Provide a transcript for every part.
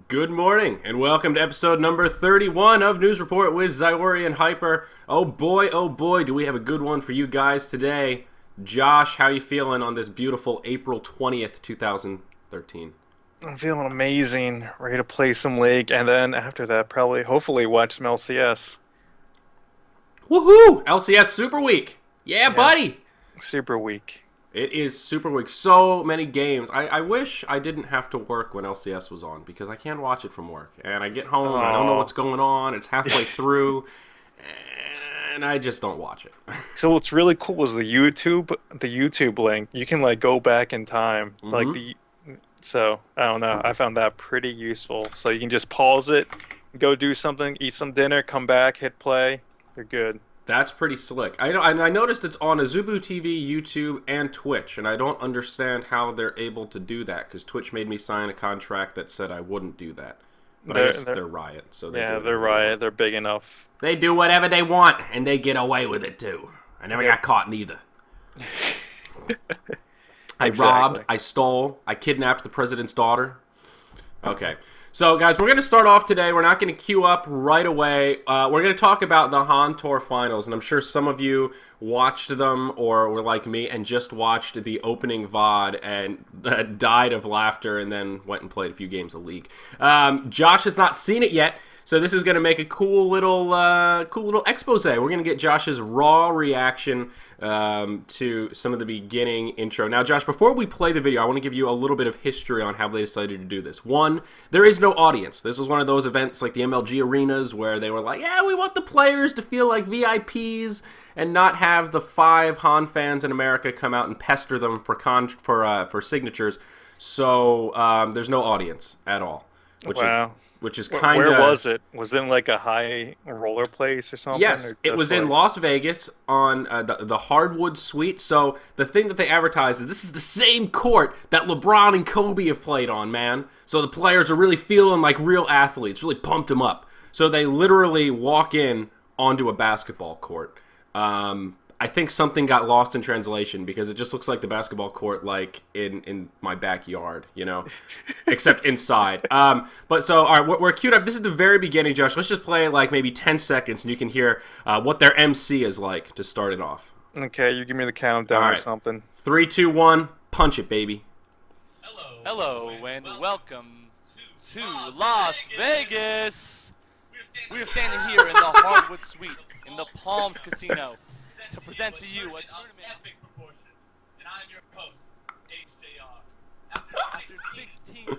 Good morning, and welcome to episode number 31 of News Report with Zyori and Hyper. Oh boy, do we have a good one for you guys today. Josh, how you feeling on this beautiful April 20th, 2013? I'm feeling amazing. Ready to play some League, and then after that, hopefully, watch some LCS. Woohoo! LCS Super Week! Yeah, Yes. buddy! Super weak. It is Super Week. So many games. I wish I didn't have to work when LCS was on, because I can't watch it from work. And I get home, and I don't know what's going on, it's halfway through, and I just don't watch it. So what's really cool is the YouTube link. You can like go back in time, So I don't know. I found that pretty useful. So you can just pause it, go do something, eat some dinner, come back, hit play. You're good. That's pretty slick. I noticed it's on Azubu TV, YouTube, and Twitch, and I don't understand how they're able to do that, because Twitch made me sign a contract that said I wouldn't do that. But I guess they're Riot, so they do it they're Riot. They're big enough. They do whatever they want, and they get away with it too. I never got caught neither. I robbed, I stole, I kidnapped the president's daughter. Okay. So, guys, we're going to start off today. We're not going to queue up right away. We're going to talk about the HON Tour Finals, and I'm sure some of you watched them or were like me and just watched the opening VOD and died of laughter and then went and played a few games of League. Josh has not seen it yet, so this is going to make a cool little expose. We're going to get Josh's raw reaction to some of the beginning intro. Now, Josh, before we play the video, I want to give you a little bit of history on how they decided to do this. One, there is no audience. This was one of those events like the MLG arenas where they were like, yeah, we want the players to feel like VIPs and not have the 5 HON fans in America come out and pester them for signatures. So there's no audience at all, which is kind of... Where was it? Was it in like a high roller place or something? Yes, it was in Las Vegas on the Hardwood Suite. So the thing that they advertised is this is the same court that LeBron and Kobe have played on, man. So the players are really feeling like real athletes, really pumped them up. So they literally walk in onto a basketball court. I think something got lost in translation because it just looks like the basketball court like in my backyard, you know, except inside. But so, all right, we're queued up. This is the very beginning, Josh. Let's just play like maybe 10 seconds and you can hear what their MC is like to start it off. Okay, you give me the countdown or something. 3, 2, 1, punch it, baby. Hello and welcome to Las Vegas. We are standing here in the Hardwood Suite in the Palms Casino to present to you a tournament of epic proportions. And I'm your host, HJR. After 16 previous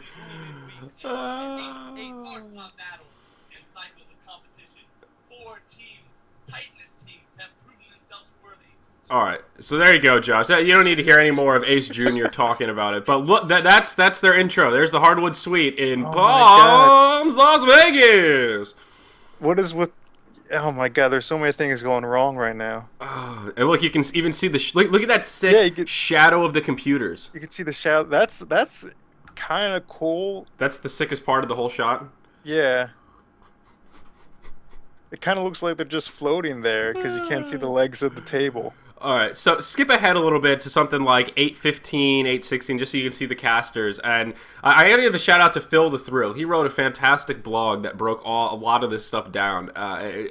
weeks, and 8 hard-fought battles and cycles of competition, 4 teams, Titaness teams, have proven themselves worthy. All right, so there you go, Josh. You don't need to hear any more of Ace Jr. talking about it. But look, that's their intro. There's the Hardwood Suite in Palms, Las Vegas. What is with... Oh my God! There's so many things going wrong right now. And look, you can even see the look at that sick shadow of the computers. You can see the shadow. That's kind of cool. That's the sickest part of the whole shot. Yeah. It kind of looks like they're just floating there because you can't see the legs of the table. All right, so skip ahead a little bit to something like 8:15, 8:16, just so you can see the casters. And I gotta give a shout out to Phil the Thrill. He wrote a fantastic blog that broke a lot of this stuff down.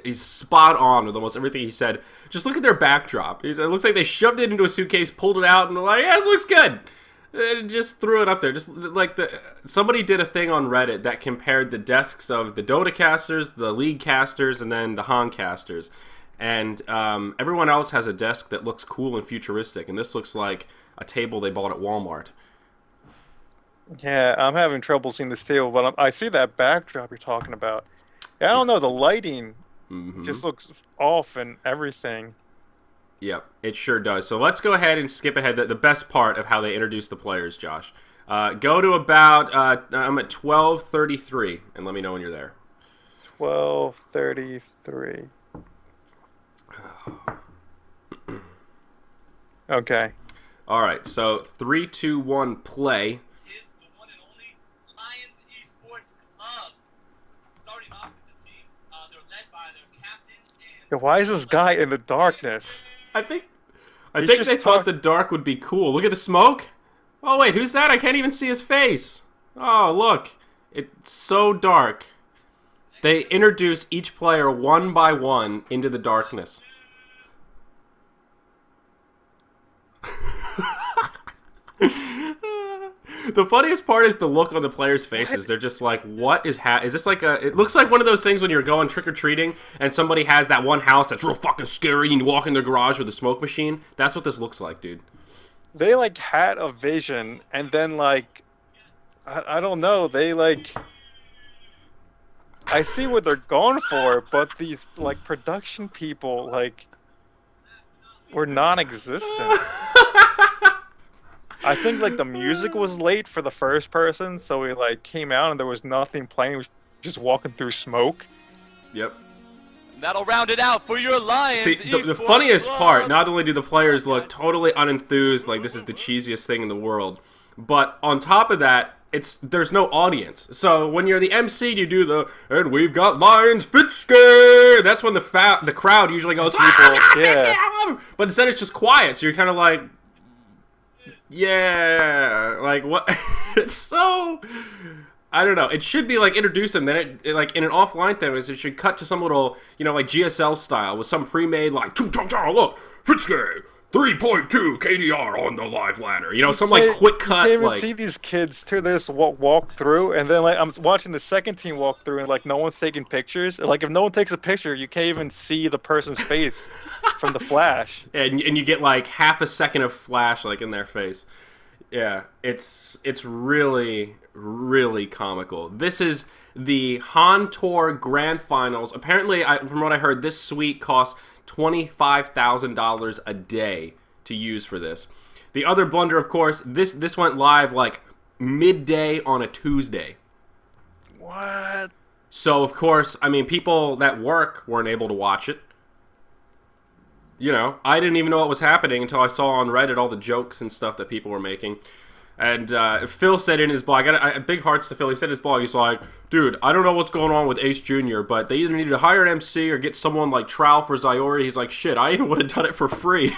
He's spot on with almost everything he said. Just look at their backdrop. It looks like they shoved it into a suitcase, pulled it out, and were like, yeah, this looks good. And just threw it up there. Just like somebody did a thing on Reddit that compared the desks of the Dota casters, the League casters, and then the HON casters. And everyone else has a desk that looks cool and futuristic, and this looks like a table they bought at Walmart. Yeah, I'm having trouble seeing this table, but I see that backdrop you're talking about. Yeah, I don't know, the lighting just looks off and everything. Yep, it sure does. So let's go ahead and skip ahead. The best part of how they introduce the players, Josh. Go to about, I'm at 12:33, and let me know when you're there. 12:33. Okay. All right. So 3, 2, 1, play. Is the one and only Lions Esports Club. Starting off with the team, they're led by their captain and... Yeah, why is this guy in the darkness? I think they thought the dark would be cool. Look at the smoke. Oh wait, who's that? I can't even see his face. Oh look, It's so dark. They introduce each player one by one into the darkness. The funniest part is the look on the players' faces. What? They're just like, what is is this like a... It looks like one of those things when you're going trick-or-treating and somebody has that one house that's real fucking scary and you walk in their garage with a smoke machine. That's what this looks like, dude. They, like, had a vision and then, like... I don't know. They, like... I see what they're going for, but these, like, production people, like... were non-existent. I think like the music was late for the first person, so we like came out and there was nothing playing. We were just walking through smoke. Yep. That'll round it out for your Lions. See, the funniest part, not only do the players look totally unenthused, like this is the cheesiest thing in the world, but on top of that, there's no audience. So when you're the MC, you do the "and we've got Lions Fitzke." That's when the crowd usually goes, yeah. But instead it's just quiet. So you're kind of like, yeah, like what? It's so, I don't know. It should be like introduce them, then it like in an offline thing, it should cut to some little, like GSL style with some pre-made like, look, Fitzke. 3.2 KDR on the live ladder. Some like quick cut. You can't even like... see these kids too. They just walk through, and then like I'm watching the second team walk through, and like no one's taking pictures. Like if no one takes a picture, you can't even see the person's face from the flash. And you get like half a second of flash like in their face. Yeah, it's really, really comical. This is the HON Tour Grand Finals. Apparently, from what I heard, this suite costs $25,000 a day to use for this. The other blunder, of course, this went live like midday on a Tuesday. What? So, of course, I mean, people that work weren't able to watch it. I didn't even know what was happening until I saw on Reddit all the jokes and stuff that people were making. And Phil said in his blog, I got big hearts to Phil. He said in his blog, he's like, dude, I don't know what's going on with Ace Jr., but they either need to hire an MC or get someone like Trow for Zyori. He's like, shit, I even would have done it for free.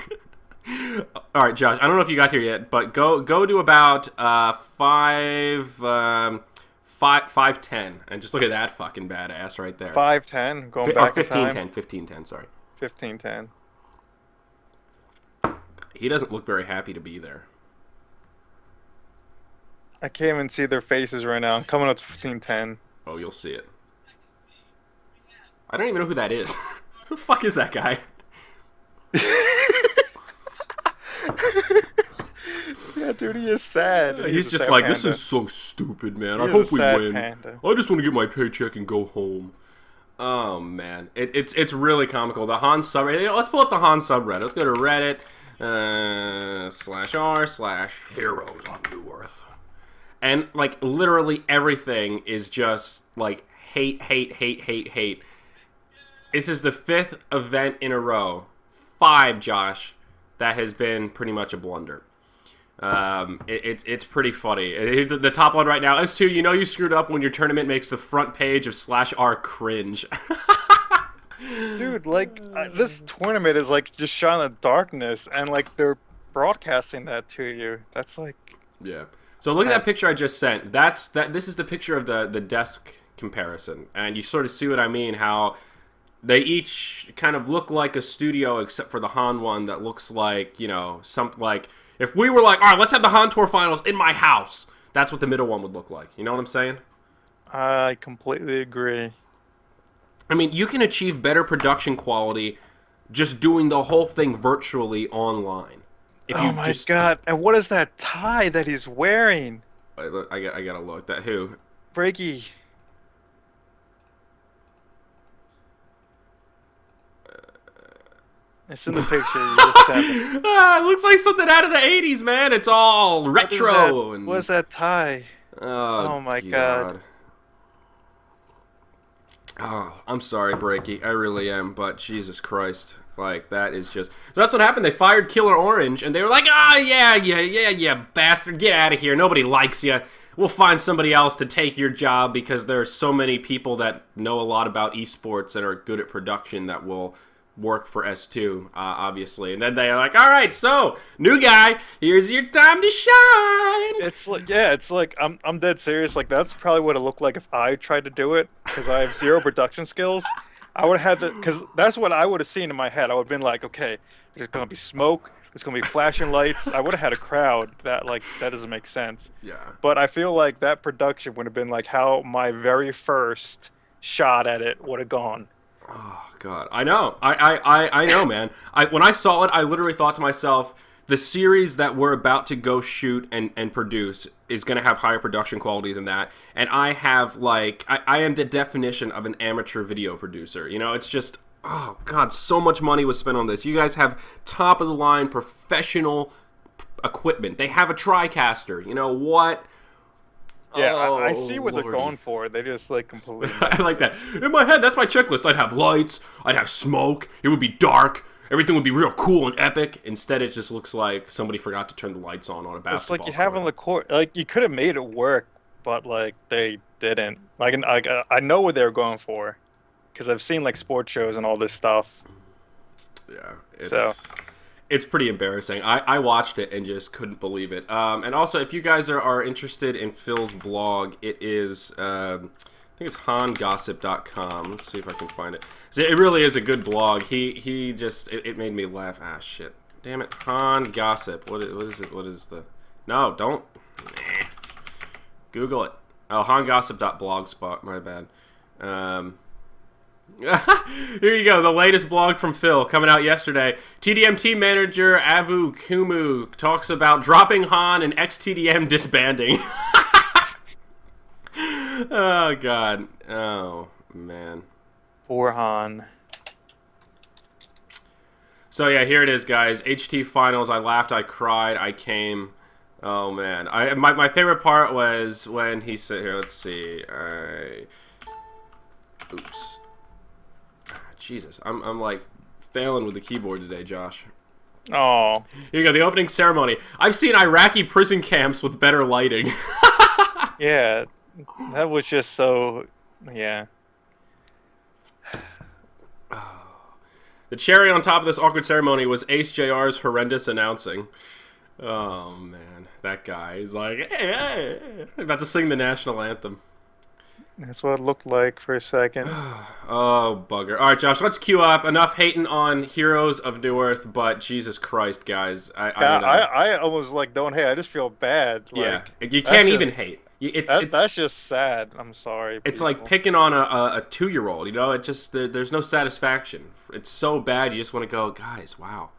All right, Josh, I don't know if you got here yet, but go to about 5:10, and just look at that fucking badass right there. 5:10, going back in time. 15:10, sorry. 15:10. He doesn't look very happy to be there. I can't even see their faces right now. I'm coming up to 15:10. Oh, you'll see it. I don't even know who that is. Who the fuck is that guy? Yeah, dude, he is sad. He's just like, panda. This is so stupid, man. I hope we win. Panda. I just want to get my paycheck and go home. Oh, man. It's really comical. The HON subreddit. Let's pull up the HON subreddit. Let's go to Reddit. /r/heroes on New Earth. And, like, literally everything is just, like, hate. This is the 5th event in a row. 5, Josh. That has been pretty much a blunder. It's pretty funny. Here's the top one right now. S2, you screwed up when your tournament makes the front page of /r cringe. Dude, like, this tournament is, like, just shot in the darkness, and, like, they're broadcasting that to you. That's, like... Yeah. So look at that picture I just sent. This is the picture of the desk comparison, and you sort of see what I mean. How they each kind of look like a studio, except for the HON one that looks like something like if we were like, all right, let's have the HON Tour Finals in my house. That's what the middle one would look like. You know what I'm saying? I completely agree. I mean, you can achieve better production quality just doing the whole thing virtually online. Oh my god! And what is that tie that he's wearing? I gotta look. That who? Breaky. It's in the picture you just sent. It looks like something out of the '80s, man. It's all retro. What is that tie? Oh my god. Oh, I'm sorry, Breaky. I really am, but Jesus Christ. Like, that is just... So that's what happened. They fired Killer Orange, and they were like, yeah, bastard, get out of here. Nobody likes you. We'll find somebody else to take your job because there are so many people that know a lot about esports and are good at production that will work for S2, obviously. And then they're like, all right, so, new guy, here's your time to shine. It's like, yeah, it's like, I'm dead serious. Like, that's probably what it looked like if I tried to do it, because I have zero production skills. I would have had to, because that's what I would have seen in my head. I would have been like, okay, there's going to be smoke, there's going to be flashing lights. I would have had a crowd that, like, that doesn't make sense. Yeah. But I feel like that production would have been like how my very first shot at it would have gone. Oh, God. I know. I know, man. When I saw it, I literally thought to myself, the series that we're about to go shoot and produce is going to have higher production quality than that. And I have, like, I am the definition of an amateur video producer. You know, it's just, oh, God, so much money was spent on this. You guys have top-of-the-line professional equipment. They have a TriCaster. You know, what? Yeah, Oh, I see what Lordy. they're going for. They just, like, completely... I like that. In my head, that's my checklist. I'd have lights. I'd have smoke. It would be dark. Everything would be real cool and epic. Instead, it just looks like somebody forgot to turn the lights on a basketball It's like you have on the court. Like, you could have made it work, but, like, they didn't. Like, I know what they were going for, because I've seen, like, sports shows and all this stuff. Yeah. It's pretty embarrassing. I watched it and just couldn't believe it. And also, if you guys are interested in Phil's blog, it is, I think it's HONgossip.com. Let's see if I can find it. So it really is a good blog. He just, it made me laugh. Ah, shit. Damn it. HON Gossip. What is it? What is the... No, don't. Nah. Google it. Oh, HONgossip.blogspot. My bad. Here you go, the latest blog from Phil coming out yesterday. TDM team manager Avu Kumu talks about dropping Han and XTDM disbanding. Oh, God. Oh, man. Poor Han. So, yeah, here it is, guys. HT Finals. I laughed, I cried, I came. Oh, man. My favorite part was when he said, here, let's see. Oops. Jesus, I'm like failing with the keyboard today, Josh. Oh. Here you go, the opening ceremony. I've seen Iraqi prison camps with better lighting. Yeah, that was just so, yeah. The cherry on top of this awkward ceremony was Ace JR's horrendous announcing. Oh, man. That guy is like, hey, about to sing the national anthem. That's what it looked like for a second. Oh, bugger. All right, Josh, let's queue up. Enough hating on Heroes of New Earth, but Jesus Christ, guys. I don't know. I almost like don't hate. I just feel bad. Yeah, Like, you can't even hate. That's just sad. I'm sorry. It's people. like picking on a 2-year-old, you know? It just, there's no satisfaction. It's so bad, you just want to go, guys, wow.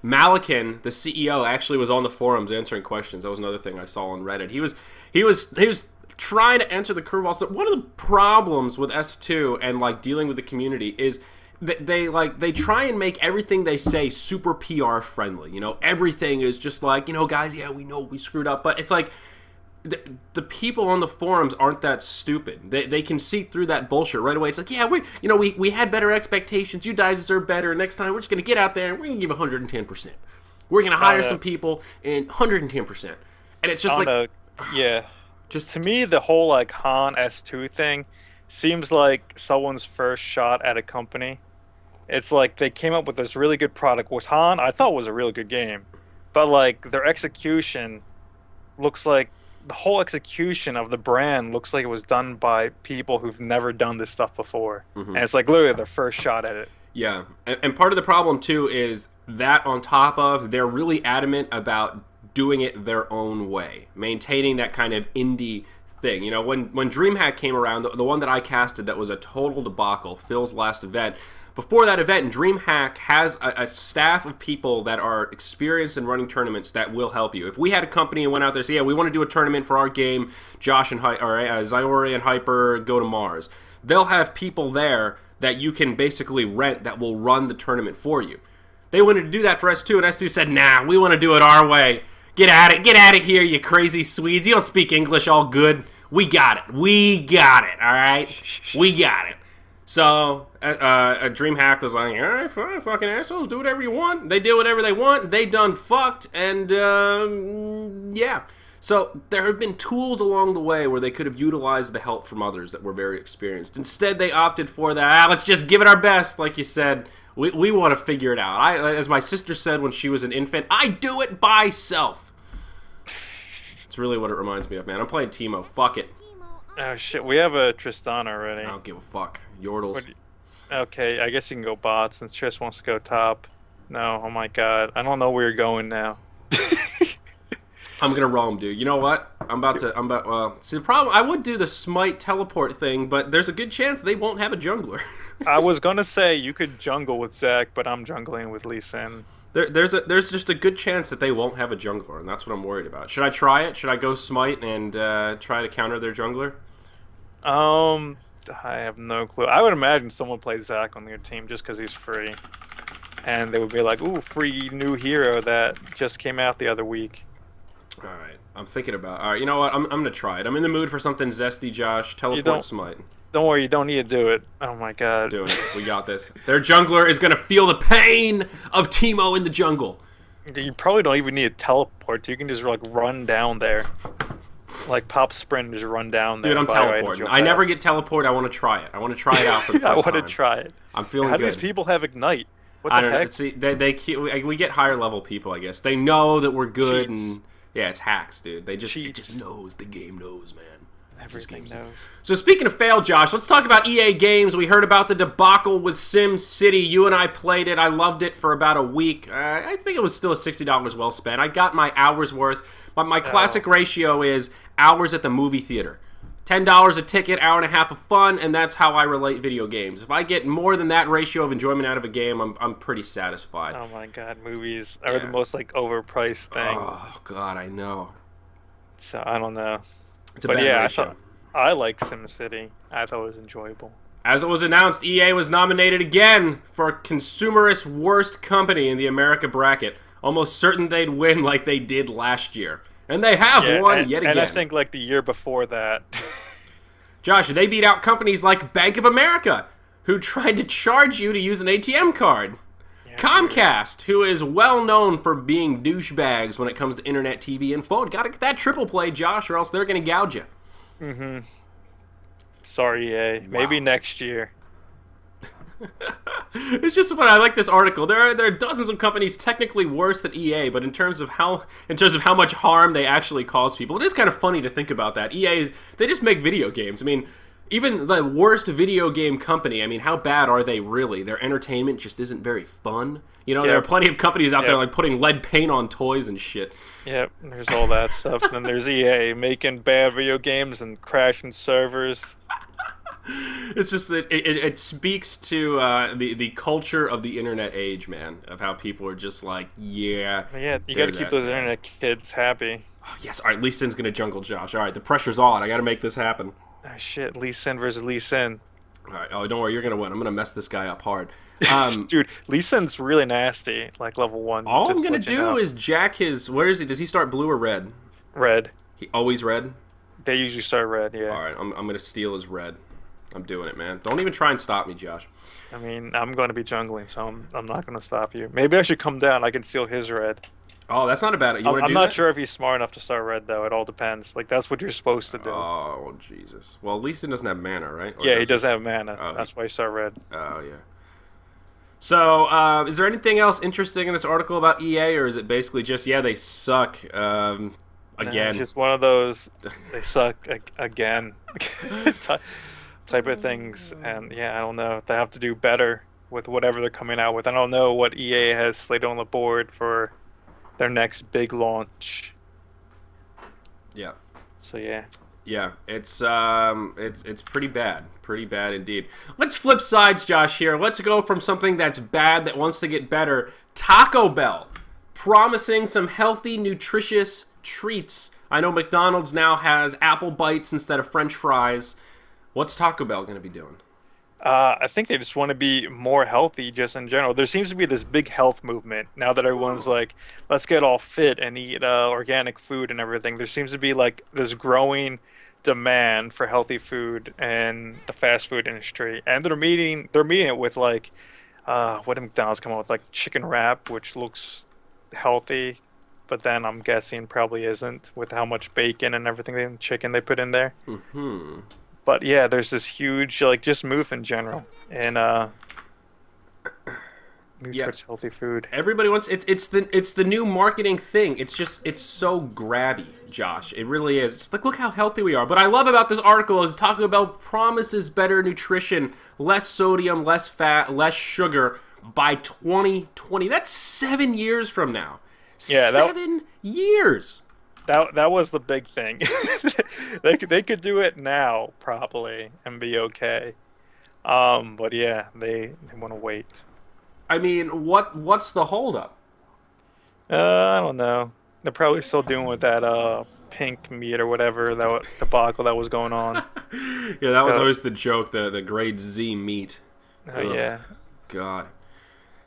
Malikan, the CEO, actually was on the forums answering questions. That was another thing I saw on Reddit. He was trying to answer the curveball stuff. One of the problems with S2 and like dealing with the community is they try and make everything they say super PR friendly. You know, everything is just like, you know, guys, yeah, we know we screwed up, but it's like the people on the forums aren't that stupid. They can see through that bullshit right away. It's like, yeah, we had better expectations. You guys deserve better. Next time we're just gonna get out there and we're gonna give 110%. We're gonna hire some people and 110%. And it's just like, yeah. Just to me, the whole like Han S2 thing seems like someone's first shot at a company. It's like they came up with this really good product. With Han, I thought was a really good game, but like their execution looks like the whole execution of the brand looks like it was done by people who've never done this stuff before, and it's like literally their first shot at it. Yeah, and part of the problem too is that on top of they're really adamant about doing it their own way, maintaining that kind of indie thing. You know, when DreamHack came around, the one that I casted that was a total debacle, Phil's last event, before that event, DreamHack has a staff of people that are experienced in running tournaments that will help you. If we had a company and went out there and said, yeah, we want to do a tournament for our game, Josh and Zyori and Hyper go to Mars, they'll have people there that you can basically rent that will run the tournament for you. They wanted to do that for S2, and S2 said, nah, we want to do it our way. Get out of here, you crazy Swedes. You don't speak English all good. We got it, all right? We got it. So, DreamHack was like, all right, fine, fucking assholes, do whatever you want. They did whatever they want. They done fucked, and, yeah. So there have been tools along the way where they could have utilized the help from others that were very experienced. Instead, they opted for that. Let's just give it our best, like you said. We want to figure it out. As my sister said when she was an infant, I do it by self. It's really what it reminds me of, man. I'm playing Teemo. Fuck it. Oh shit, we have a Tristan already. I don't give a fuck. Yordles. Okay, I guess you can go bot since Triss wants to go top. No, oh my god, I don't know where you're going now. I'm gonna roam, dude. You know what? See, the problem, I would do the smite teleport thing, but there's a good chance they won't have a jungler. I was gonna say you could jungle with Zac, but I'm jungling with Lee Sin. There's just a good chance that they won't have a jungler, and that's what I'm worried about. Should I try it? Should I go smite and try to counter their jungler? I have no clue. I would imagine someone plays Zac on their team just because he's free, and they would be like, "Ooh, free new hero that just came out the other week." All right, I'm thinking about. All right, you know what? I'm gonna try it. I'm in the mood for something zesty, Josh. Teleport smite. Don't worry, you don't need to do it. Oh my god. Doing it. We got this. Their jungler is gonna feel the pain of Teemo in the jungle. You probably don't even need a teleport. You can just like run down there, like pop sprint, and just run down there. Dude, I'm teleporting. I never get teleport. I want to try it. I want to try it out for the first time. I want to try it. I'm feeling How good. do these people have ignite? What I the don't heck? know. See, we get higher level people, I guess. They know that we're good, Cheats. and yeah, it's hacks, dude. It just Cheats. knows. The game knows, man. Everything knows. So speaking of fail, Josh, let's talk about EA games. We heard about the debacle with Sim City. You and I played it. I loved it for about a week. I think it was still $60 well spent. I got my hours worth. But my classic ratio is hours at the movie theater. $10 a ticket, hour and a half of fun, and that's how I relate video games. If I get more than that ratio of enjoyment out of a game, I'm pretty satisfied. Oh my god, movies are the most like overpriced thing. Oh god, I know. So I don't know. It's a bad ratio. I like SimCity. I thought it was enjoyable. As it was announced, EA was nominated again for Consumerist Worst Company in the America bracket. Almost certain they'd win like they did last year. And they have won yet again. And I think like the year before that. Josh, they beat out companies like Bank of America, who tried to charge you to use an ATM card. Yeah, Comcast, who is well known for being douchebags when it comes to internet TV and phone. Gotta get that triple play, Josh, or else they're gonna gouge you. Mm-hmm. Sorry, EA. Wow. Maybe next year. It's just so funny. I like this article. There are dozens of companies technically worse than EA, but in terms of how much harm they actually cause people, it is kind of funny to think about that. EA they just make video games. I mean, even the worst video game company, I mean, how bad are they really? Their entertainment just isn't very fun. You know, there are plenty of companies out there like putting lead paint on toys and shit. Yep, there's all that stuff. And then there's EA making bad video games and crashing servers. It's just that it speaks to the culture of the internet age, man, of how people are just like, yeah, you got to keep those internet kids happy. Oh, yes, all right, Lee Sin's gonna jungle Josh. All right, the pressure's on. I got to make this happen. Oh shit, Lee Sin versus Lee Sin. All right, oh don't worry, you're gonna win. I'm gonna mess this guy up hard. Dude, Lee Sin's really nasty, like level 1. All I'm gonna do is jack his. Where is he? Does he start blue or red? Red. He always red. They usually start red. Yeah. All right, I'm gonna steal his red. I'm doing it, man. Don't even try and stop me, Josh. I mean, I'm going to be jungling, so I'm not going to stop you. Maybe I should come down. I can steal his red. Oh, that's not a bad idea. I'm not sure if he's smart enough to start red, though. It all depends. Like, that's what you're supposed to do. Oh, Jesus. Well, at least he doesn't have mana, right? Or yeah, he doesn't have mana. Oh, that's why he start red. Oh, yeah. So, is there anything else interesting in this article about EA, or is it basically just, yeah, they suck, again? No, it's just one of those, they suck again. Type of things, and yeah, I don't know. They have to do better with whatever they're coming out with. I don't know what EA has slated on the board for their next big launch. Yeah. So yeah. Yeah, it's pretty bad indeed. Let's flip sides, Josh. Here, let's go from something that's bad that wants to get better. Taco Bell, promising some healthy, nutritious treats. I know McDonald's now has apple bites instead of French fries. What's Taco Bell going to be doing? I think they just want to be more healthy just in general. There seems to be this big health movement now that everyone's like, let's get all fit and eat organic food and everything. There seems to be like this growing demand for healthy food in the fast food industry. And they're meeting it with like, what did McDonald's come up with? Like chicken wrap, which looks healthy. but then I'm guessing probably isn't with how much bacon and everything and chicken they put in there. Mm-hmm. But yeah, there's this huge like just move in general and move towards healthy food. Everybody wants it's the new marketing thing. It's so grabby, Josh. It really is. It's like, look how healthy we are. But I love about this article is Taco Bell promises better nutrition, less sodium, less fat, less sugar by 2020. That's 7 years from now. Yeah, 7 years. That was the big thing. They could do it now properly and be okay. But yeah, they want to wait. I mean, what's the holdup? I don't know. They're probably still doing with that pink meat or whatever that debacle that was going on. Yeah, that was always the joke. The grade Z meat. Oh yeah. God.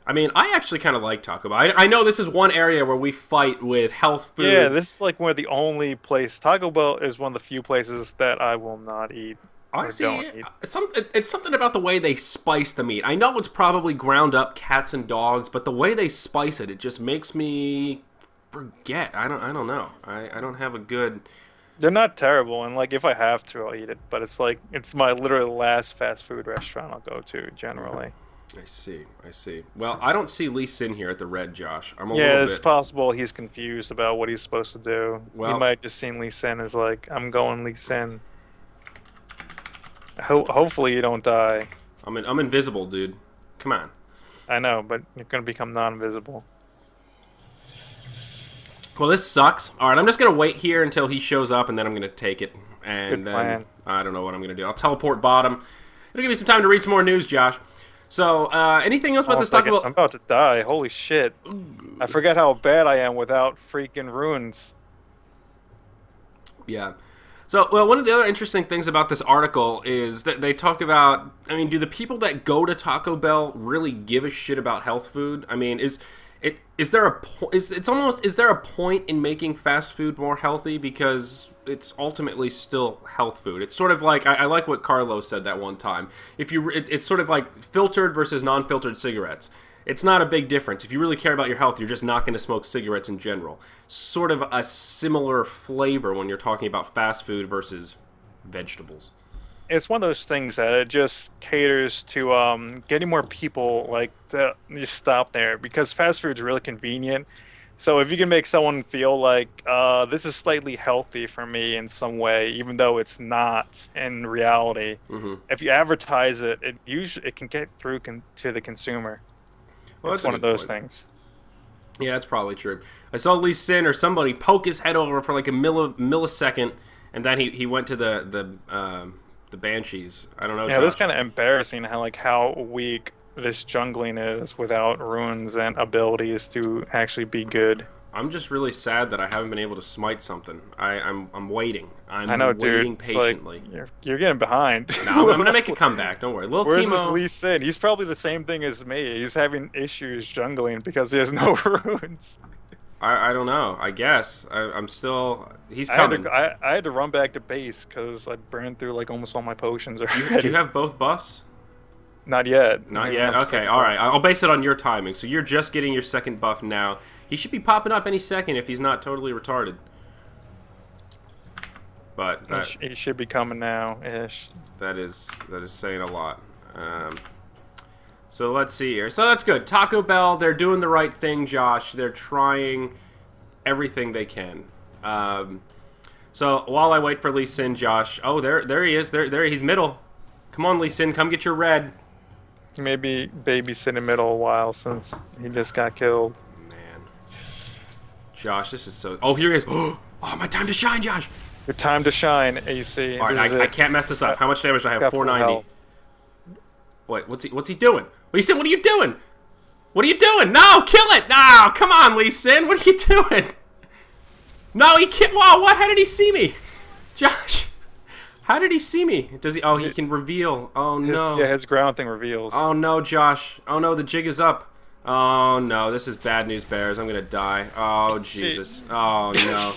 I mean, I actually kind of like Taco Bell. I know this is one area where we fight with health food. Yeah, this is like one of the only places. Taco Bell is one of the few places that I will not eat. Honestly, it's something about the way they spice the meat. I know it's probably ground up cats and dogs, but the way they spice it, it just makes me forget. I don't know. I don't have a good... They're not terrible, and like if I have to, I'll eat it. But it's like it's my literally last fast food restaurant I'll go to generally. I see. Well, I don't see Lee Sin here at the Red, Josh. I'm a yeah, little it's bit... possible he's confused about what he's supposed to do. Well, he might have just seen Lee Sin as like, I'm going Lee Sin. Hopefully you don't die. I'm invisible, dude. Come on. I know, but you're gonna become non-visible. Well, this sucks. All right, I'm just gonna wait here until he shows up, and then I'm gonna take it. And Good plan. I don't know what I'm gonna do. I'll teleport bottom. It'll give me some time to read some more news, Josh. So, anything else about this Taco Bell? I'm about to die. Holy shit! I forgot how bad I am without freaking runes. Yeah. So, well, one of the other interesting things about this article is that they talk about, I mean, do the people that go to Taco Bell really give a shit about health food? I mean, is there a point in making fast food more healthy because it's ultimately still health food? It's sort of like I like what Carlos said that one time. It's sort of like filtered versus non-filtered cigarettes. It's not a big difference. If you really care about your health, you're just not going to smoke cigarettes in general. Sort of a similar flavor when you're talking about fast food versus vegetables. It's one of those things that it just caters to getting more people like to just stop there because fast food is really convenient. So if you can make someone feel like this is slightly healthy for me in some way, even though it's not in reality, if you advertise it, it can get through to the consumer. Well, it's one of those things. Yeah, that's probably true. I saw Lee Sin or somebody poke his head over for like a millisecond, and then he went to the Banshees. I don't know. Yeah, that's kind of embarrassing how weak this jungling is without runes and abilities to actually be good. I'm just really sad that I haven't been able to smite something. I'm waiting. I know, waiting dude. patiently. Like, you're getting behind. No, I'm gonna make a comeback. Don't worry. Where's this Lee Sin? He's probably the same thing as me. He's having issues jungling because he has no runes. I don't know. I guess I'm still. He's coming. I had to run back to base because I burned through like almost all my potions already. Do you have both buffs? Not yet. Not yet? Okay, alright. I'll base it on your timing. So you're just getting your second buff now. He should be popping up any second if he's not totally retarded. But he should be coming now-ish. That is saying a lot. So let's see here. So that's good. Taco Bell, they're doing the right thing, Josh. They're trying everything they can. So while I wait for Lee Sin, Josh. Oh, there he is. There he's middle. Come on, Lee Sin, come get your red. Maybe babysitting middle a while since he just got killed. Man. Josh, this is so... Oh, here he is. Oh, my time to shine, Josh. Your time to shine, AC. All right, I can't mess this up. How much damage do I have? 490. Wait, what's he doing? Lee Sin, what are you doing? What are you doing? No, kill it! No, come on, Lee Sin. What are you doing? No, he can't... Wow, what? How did he see me? Josh... How did he see me? Does he? Oh, he can reveal. Oh no. His ground thing reveals. Oh no, Josh. Oh no, the jig is up. Oh no, this is bad news, Bears. I'm gonna die. Oh Jesus. Oh no.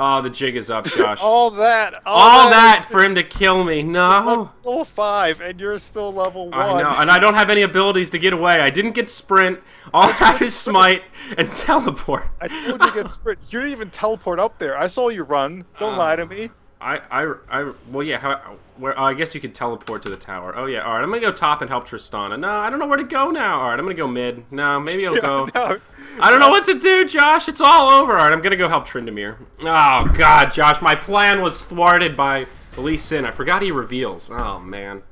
Oh, the jig is up, Josh. All that for him to kill me. No. It's still 5, and you're still level 1. I know, and I don't have any abilities to get away. I didn't get sprint. All I have is smite and teleport. I told you to get sprint. You didn't even teleport up there. I saw you run. Don't lie to me. Well, yeah. I guess you could teleport to the tower. Oh yeah. All right, I'm gonna go top and help Tristana. No, I don't know where to go now. All right, I'm gonna go mid. No, maybe I'll go. No. I don't know what to do, Josh. It's all over. All right, I'm gonna go help Tryndamere. Oh God, Josh, my plan was thwarted by Lee Sin. I forgot he reveals. Oh man.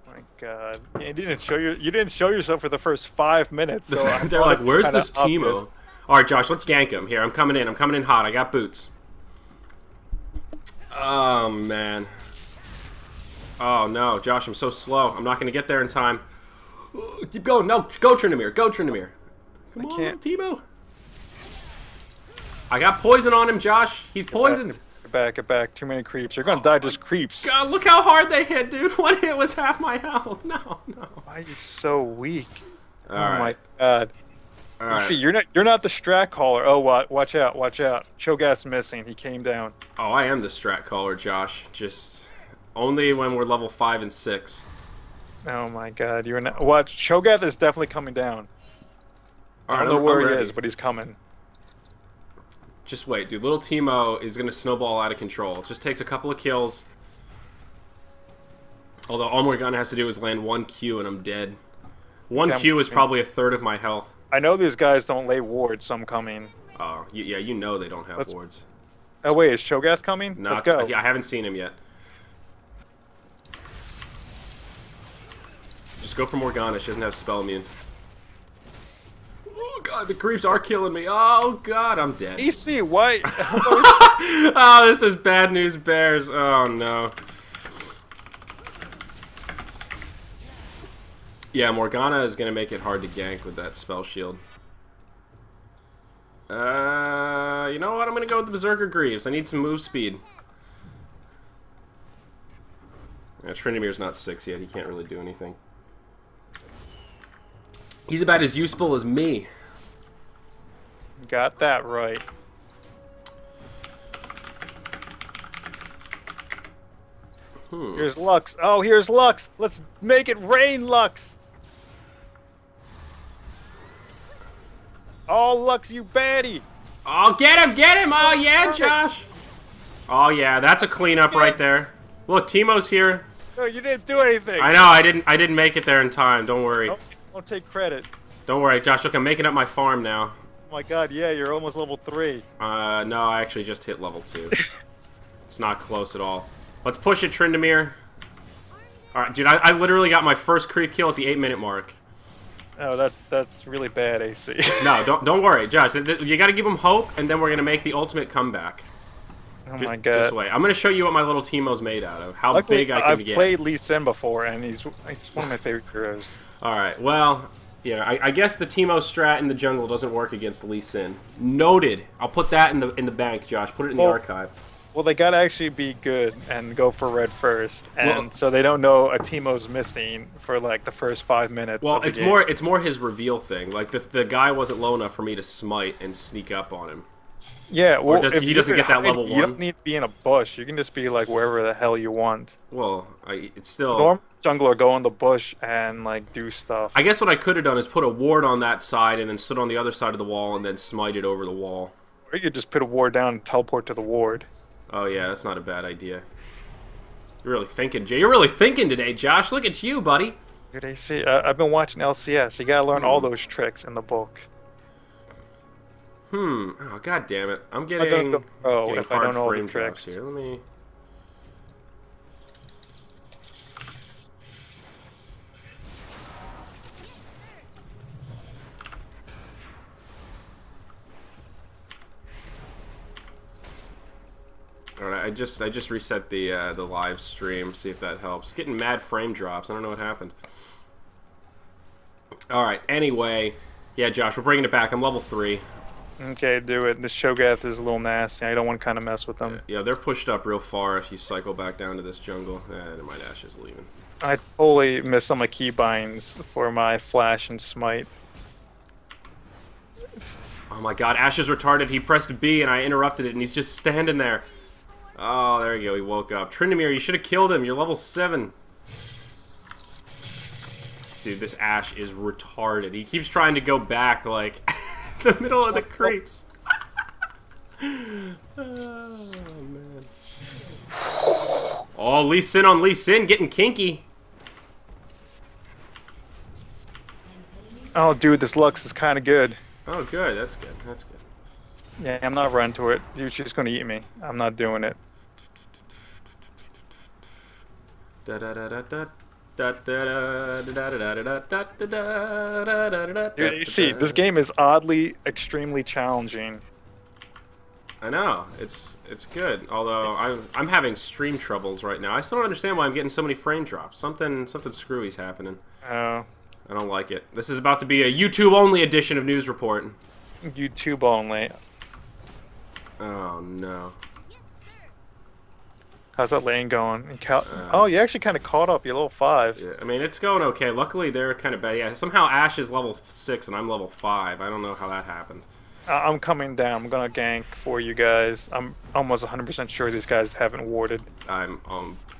My God, you didn't show yourself for the first 5 minutes. So they're like, "Where's this Teemo?" All right, Josh, let's gank him. Here, I'm coming in. I'm coming in hot. I got boots. Oh man. Oh no, Josh, I'm so slow. I'm not gonna get there in time. Keep going. No, go Tryndamere. Go Tryndamere. Come on, Teemo. I got poison on him, Josh. He's poisoned. Get back. Too many creeps. You're gonna die just creeps. God, look how hard they hit, dude. One hit was half my health. No. Why are you so weak? All right. My God. All right. See, you're not the strat caller. Oh, watch out. Cho'Gath's missing. He came down. Oh, I am the strat caller, Josh. Just only when we're level 5 and 6. Oh my God, you're not. Watch, Cho'Gath is definitely coming down. I don't know where he is, but he's coming. Just wait, dude. Little Teemo is gonna snowball out of control. It just takes a couple of kills. Although all Morgana has to do is land 1 Q and I'm dead. 1 Q is probably a third of my health. I know these guys don't lay wards, so I'm coming. Oh, yeah, you know they don't have wards. Oh wait, is Cho'Gath coming? No, Let's go. I haven't seen him yet. Just go for Morgana. She doesn't have spell immune. Oh God, the creeps are killing me. Oh God, I'm dead. EC, why? Oh, this is bad news bears. Oh no. Yeah, Morgana is gonna make it hard to gank with that spell shield. You know what? I'm gonna go with the Berserker Greaves. I need some move speed. Yeah, Tryndamere's not 6 yet. He can't really do anything. He's about as useful as me. Got that right. Here's Lux. Oh, here's Lux. Let's make it rain, Lux. Oh, Lux, you baddie. Oh, get him, get him. Oh, yeah, Josh. Oh, yeah, that's a cleanup right there. Look, Teemo's here. No, you didn't do anything. I know, I didn't make it there in time. Don't worry. Don't take credit. Don't worry, Josh. Look, I'm making up my farm now. Oh my God, yeah, you're almost level 3. No, I actually just hit level 2. It's not close at all. Let's push it, Tryndamere. Alright, dude, I literally got my first creep kill at the 8-minute mark. Oh, that's really bad, AC. No, don't worry, Josh. You gotta give him hope, and then we're gonna make the ultimate comeback. Oh my God. This way. I'm gonna show you what my little Teemo's made out of. How Luckily, big I can get. I've played Lee Sin before, and he's one of my favorite heroes. Alright, well... Yeah, I guess the Teemo strat in the jungle doesn't work against Lee Sin. Noted. I'll put that in the bank, Josh. Put it in the archive. Well, they gotta actually be good and go for red first, and so they don't know a Teemo's missing for like the first 5 minutes. Well, of the it's more his reveal thing. Like the guy wasn't low enough for me to smite and sneak up on him. Yeah, well, if he doesn't get that level 1. You don't need to be in a bush. You can just be like wherever the hell you want. Well, it's still... Normal jungler go in the bush and like do stuff. I guess what I could have done is put a ward on that side and then stood on the other side of the wall and then smite it over the wall. Or you could just put a ward down and teleport to the ward. Oh yeah, that's not a bad idea. You're really thinking, Jay. You're really thinking today, Josh. Look at you, buddy. Good AC. I've been watching LCS. You gotta learn all those tricks in the book. Oh, God damn it. I'm getting if I don't know all the frame tricks. drops here. Let me... Alright, I just reset the live stream, see if that helps. Getting mad frame drops. I don't know what happened. Alright, anyway. Yeah, Josh, we're bringing it back. I'm level 3. Okay, do it. This Cho'Gath is a little nasty. I don't want to kind of mess with them. Yeah, they're pushed up real far if you cycle back down to this jungle. My Dash is leaving. I totally missed on my keybinds for my flash and smite. Oh my god, Ash is retarded. He pressed B and I interrupted it and he's just standing there. Oh, there you go. He woke up. Tryndamere, you should have killed him. You're level 7. Dude, this Ash is retarded. He keeps trying to go back, like, the middle of the creeps. Oh, man. Oh, Lee Sin on Lee Sin, getting kinky. Oh, dude, this Lux is kind of good. Oh, good. That's good. That's good. Yeah, I'm not running to it. Dude, she's gonna eat me. I'm not doing it. Dude, you see, this game is oddly, extremely challenging. I know, it's good. Although I'm having stream troubles right now. I still don't understand why I'm getting so many frame drops. Something screwy's happening. Oh. I don't like it. This is about to be a YouTube only edition of News Report. YouTube only. Oh no. How's that lane going? Oh, you actually kind of caught up. You're level 5. Yeah, I mean, it's going okay. Luckily, they're kind of bad. Yeah, somehow Ash is level 6 and I'm level 5. I don't know how that happened. I'm coming down. I'm gonna gank for you guys. I'm almost 100% sure these guys haven't warded. I'm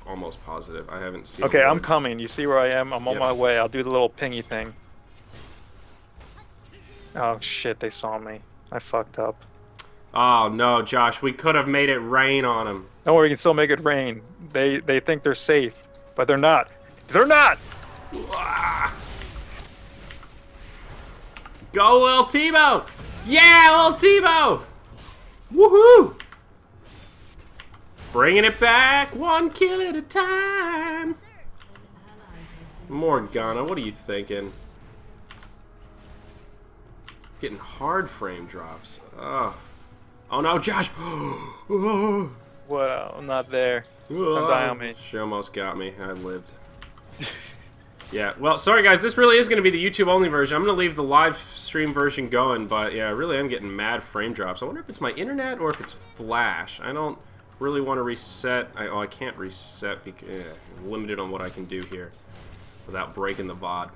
almost positive. I haven't seen. Okay, I'm coming. You see where I am? I'm on my way. I'll do the little pingy thing. Oh shit! They saw me. I fucked up. Oh no, Josh! We could have made it rain on him. Don't worry, we can still make it rain. They think they're safe, but they're not. They're not. Go, Lil Tebow! Yeah, Lil Tebow! Woohoo! Bringing it back, one kill at a time. Morgana, what are you thinking? Getting hard frame drops. Oh no, Josh! What? I'm not there. Don't die on me. She almost got me. I lived. Yeah, well, sorry guys, this really is going to be the YouTube-only version. I'm going to leave the live stream version going, but yeah, I really am getting mad frame drops. I wonder if it's my internet or if it's Flash. I don't really want to reset. I can't reset because I'm limited on what I can do here without breaking the VOD.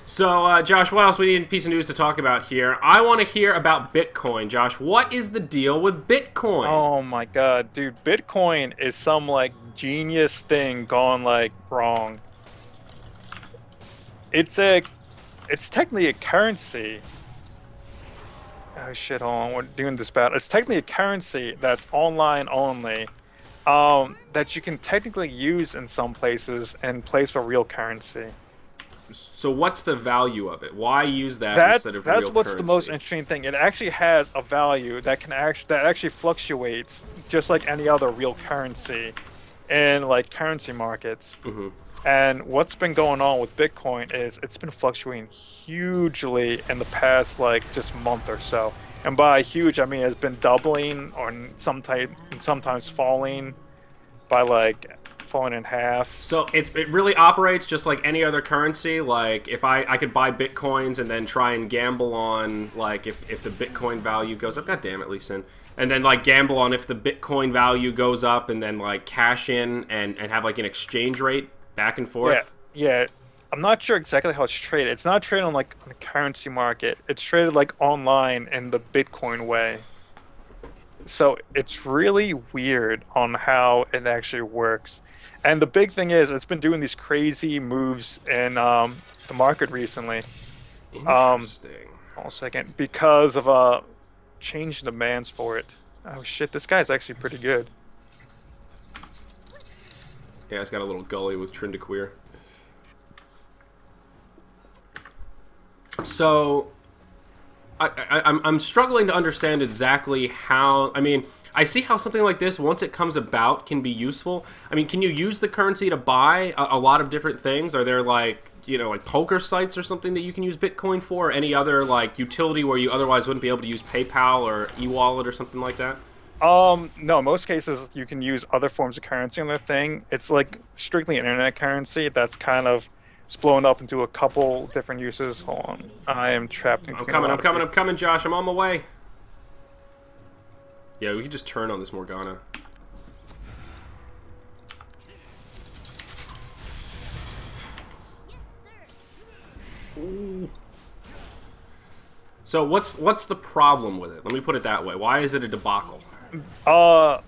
So, Josh, what else we need a piece of news to talk about here? I want to hear about Bitcoin. Josh, what is the deal with Bitcoin? Oh my god, dude, Bitcoin is some, like, genius thing gone, like, wrong. It's technically a currency. Oh shit, hold on, we're doing this bad. It's technically a currency that's online only, that you can technically use in some places and place for real currency. So what's the value of it? Why use that instead of real currency? That's what's the most interesting thing. It actually has a value that actually fluctuates just like any other real currency in like currency markets. Mm-hmm. And what's been going on with Bitcoin is it's been fluctuating hugely in the past, like, just month or so. And by huge, I mean it's been doubling or sometimes falling by, like, falling in half. So it really operates just like any other currency. Like, if I could buy Bitcoins and then try and gamble on, like, if the Bitcoin value goes up. God damn it, Lee Sin. And then, like, gamble on if the Bitcoin value goes up and then, like, cash in and have, like, an exchange rate back and forth. Yeah. I'm not sure exactly how it's traded. It's not traded on like on the currency market. It's traded like online in the Bitcoin way. So it's really weird on how it actually works. And the big thing is, it's been doing these crazy moves in the market recently. Interesting. Hold on a second, because of change in demands for it. Oh shit, this guy's actually pretty good. Yeah, it's got a little gully with Trindaqueer. So, I'm struggling to understand exactly how. I mean, I see how something like this, once it comes about, can be useful. I mean, can you use the currency to buy a lot of different things? Are there, like, you know, like poker sites or something that you can use Bitcoin for? Or any other, like, utility where you otherwise wouldn't be able to use PayPal or e-wallet or something like that? No, in most cases you can use other forms of currency on the thing. It's like strictly internet currency that's kind of blown up into a couple different uses. Hold on. I am trapped in I'm coming, Josh. I'm on my way. Yeah, we can just turn on this Morgana. Ooh. So what's the problem with it? Let me put it that way. Why is it a debacle? So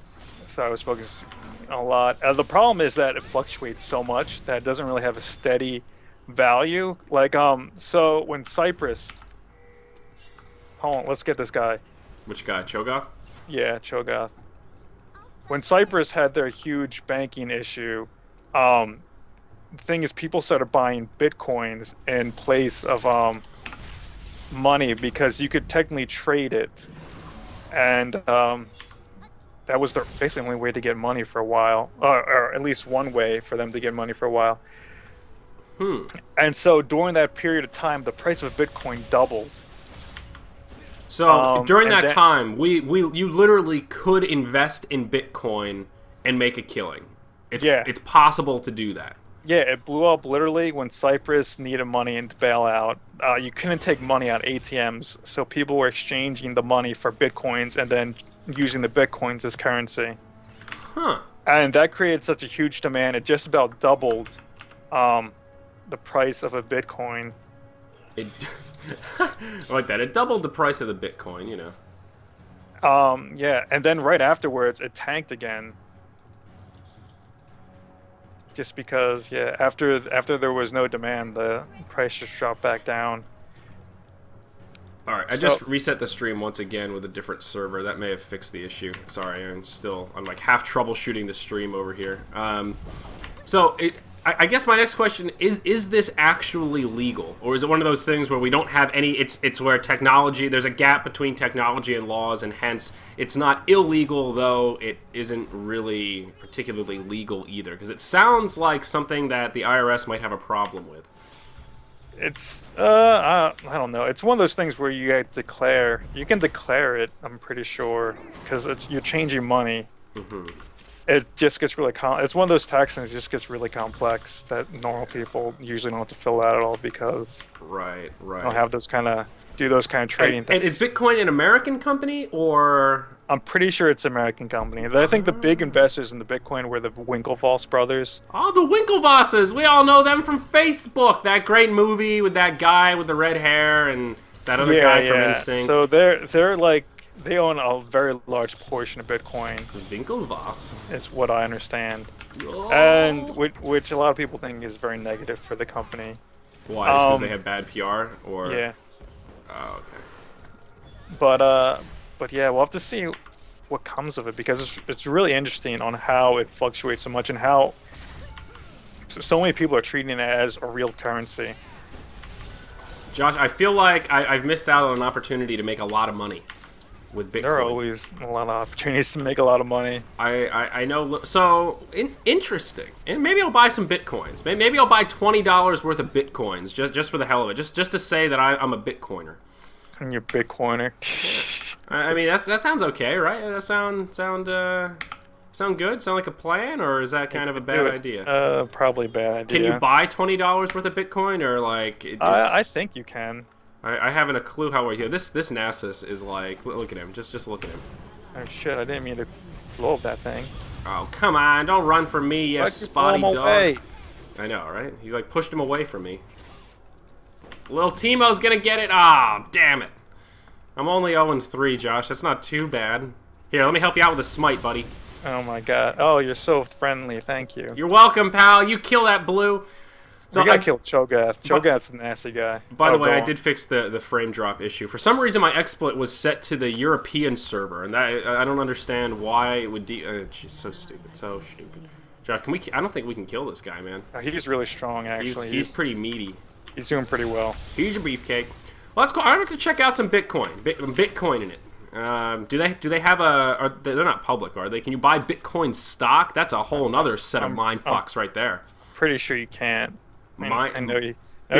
I was focused a lot. The problem is that it fluctuates so much that it doesn't really have a steady value. Like, so when Cyprus, hold on, let's get this guy. Which guy, Cho'Gath? Yeah, Cho'Gath. When Cyprus had their huge banking issue, the thing is people started buying bitcoins in place of money because you could technically trade it, and that was the basically only way to get money for a while, or at least one way for them to get money for a while. And so during that period of time, the price of a Bitcoin doubled. So during that time, you literally could invest in Bitcoin and make a killing. It's possible to do that. Yeah, it blew up literally when Cyprus needed money to bail out. You couldn't take money out of ATMs, so people were exchanging the money for Bitcoins and then using the Bitcoins as currency. Huh. And that created such a huge demand, it just about doubled the price of a Bitcoin. I like that. It doubled the price of the Bitcoin, you know. Yeah, and then right afterwards, it tanked again. Just because, yeah, after there was no demand, the price just dropped back down. All right, I just reset the stream once again with a different server. That may have fixed the issue. Sorry, I'm like half troubleshooting the stream over here. I guess my next question is this actually legal, or is it one of those things where we don't have any? It's where there's a gap between technology and laws, and hence it's not illegal, though it isn't really particularly legal either, because it sounds like something that the IRS might have a problem with. It's I don't know. It's one of those things where you can declare it. I'm pretty sure, because you're changing money. Mm-hmm. It just gets really it's one of those tax things that just gets really complex that normal people usually don't have to fill out at all because right they don't have those kind of trading things. And is Bitcoin an American company, or? I'm pretty sure it's an American company. I think the big investors in the Bitcoin were the Winklevoss brothers. Oh, the Winklevosses! We all know them from Facebook. That great movie with that guy with the red hair and that other guy from NSYNC. So they're like, they own a very large portion of Bitcoin. Winklevoss is what I understand. Oh. And which a lot of people think is very negative for the company. Why? Just because they have bad PR, or? Yeah. Oh, okay. But yeah, we'll have to see what comes of it, because it's really interesting on how it fluctuates so much and how so many people are treating it as a real currency. Josh, I feel like I've missed out on an opportunity to make a lot of money with Bitcoin. There are always a lot of opportunities to make a lot of money. I know. So interesting. And maybe I'll buy some Bitcoins. Maybe I'll buy $20 worth of Bitcoins just for the hell of it. Just to say that I'm a Bitcoiner. And you're Bitcoiner. I mean, that sounds okay, right? That sound good? Sound like a plan, or is that kind of a bad idea? Probably bad idea. Can you buy $20 worth of Bitcoin, or like? I think you can. I haven't a clue how we're here. This Nasus is like, look at him. Just look at him. Oh shit! I didn't mean to blow up that thing. Oh come on! Don't run from me, you spotty dog. Away. I know, right? You like pushed him away from me. Lil Timo's gonna get it. Ah, damn it! I'm only 0-3, Josh. That's not too bad. Here, let me help you out with a smite, buddy. Oh my god! Oh, you're so friendly. Thank you. You're welcome, pal. You kill that blue. So we gotta kill Cho'Gath. Cho'Gath's a nasty guy. By the way, I did fix the frame drop issue. For some reason, my XSplit was set to the European server, and that I don't understand why it would. She's so stupid, so stupid. Josh, can we? I don't think we can kill this guy, man. He's really strong, actually. He's pretty meaty. He's doing pretty well. He's a beefcake. Well, let's go. I'm going to check out some Bitcoin. Bitcoin in it. Do they have they're not public, are they? Can you buy Bitcoin stock? That's a whole nother set of mind fucks right there. Pretty sure you can't. I know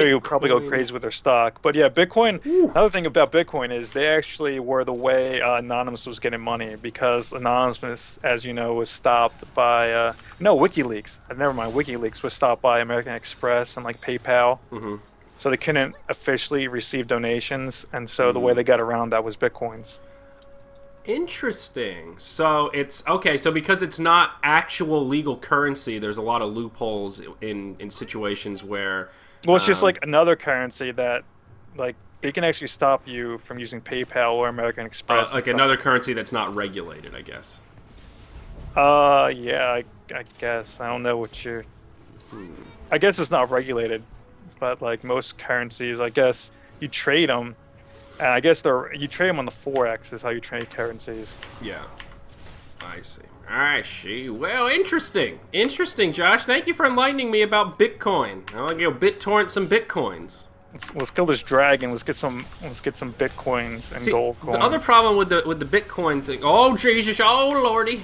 you'll probably go crazy with their stock, but yeah, Bitcoin. Another thing about Bitcoin is they actually were the way Anonymous was getting money, because Anonymous, as you know, was stopped by WikiLeaks. Never mind, WikiLeaks was stopped by American Express and like PayPal. Mm-hmm. So they couldn't officially receive donations, and so the way they got around that was Bitcoins. Interesting. So it's okay. So because it's not actual legal currency, there's a lot of loopholes in situations where. Well, it's just like another currency that, like, they can actually stop you from using PayPal or American Express. Like another currency that's not regulated, I guess. Yeah, I guess. I don't know what you're... I guess it's not regulated, but like most currencies, I guess you trade them, and I guess you trade them on the Forex is how you trade currencies. Yeah, I see. I see. Well, interesting. Interesting, Josh. Thank you for enlightening me about Bitcoin. I'll go BitTorrent some Bitcoins. Let's kill this dragon. Let's get some Bitcoins and gold coins. The other problem with the Bitcoin thing. Oh Jesus! Oh Lordy!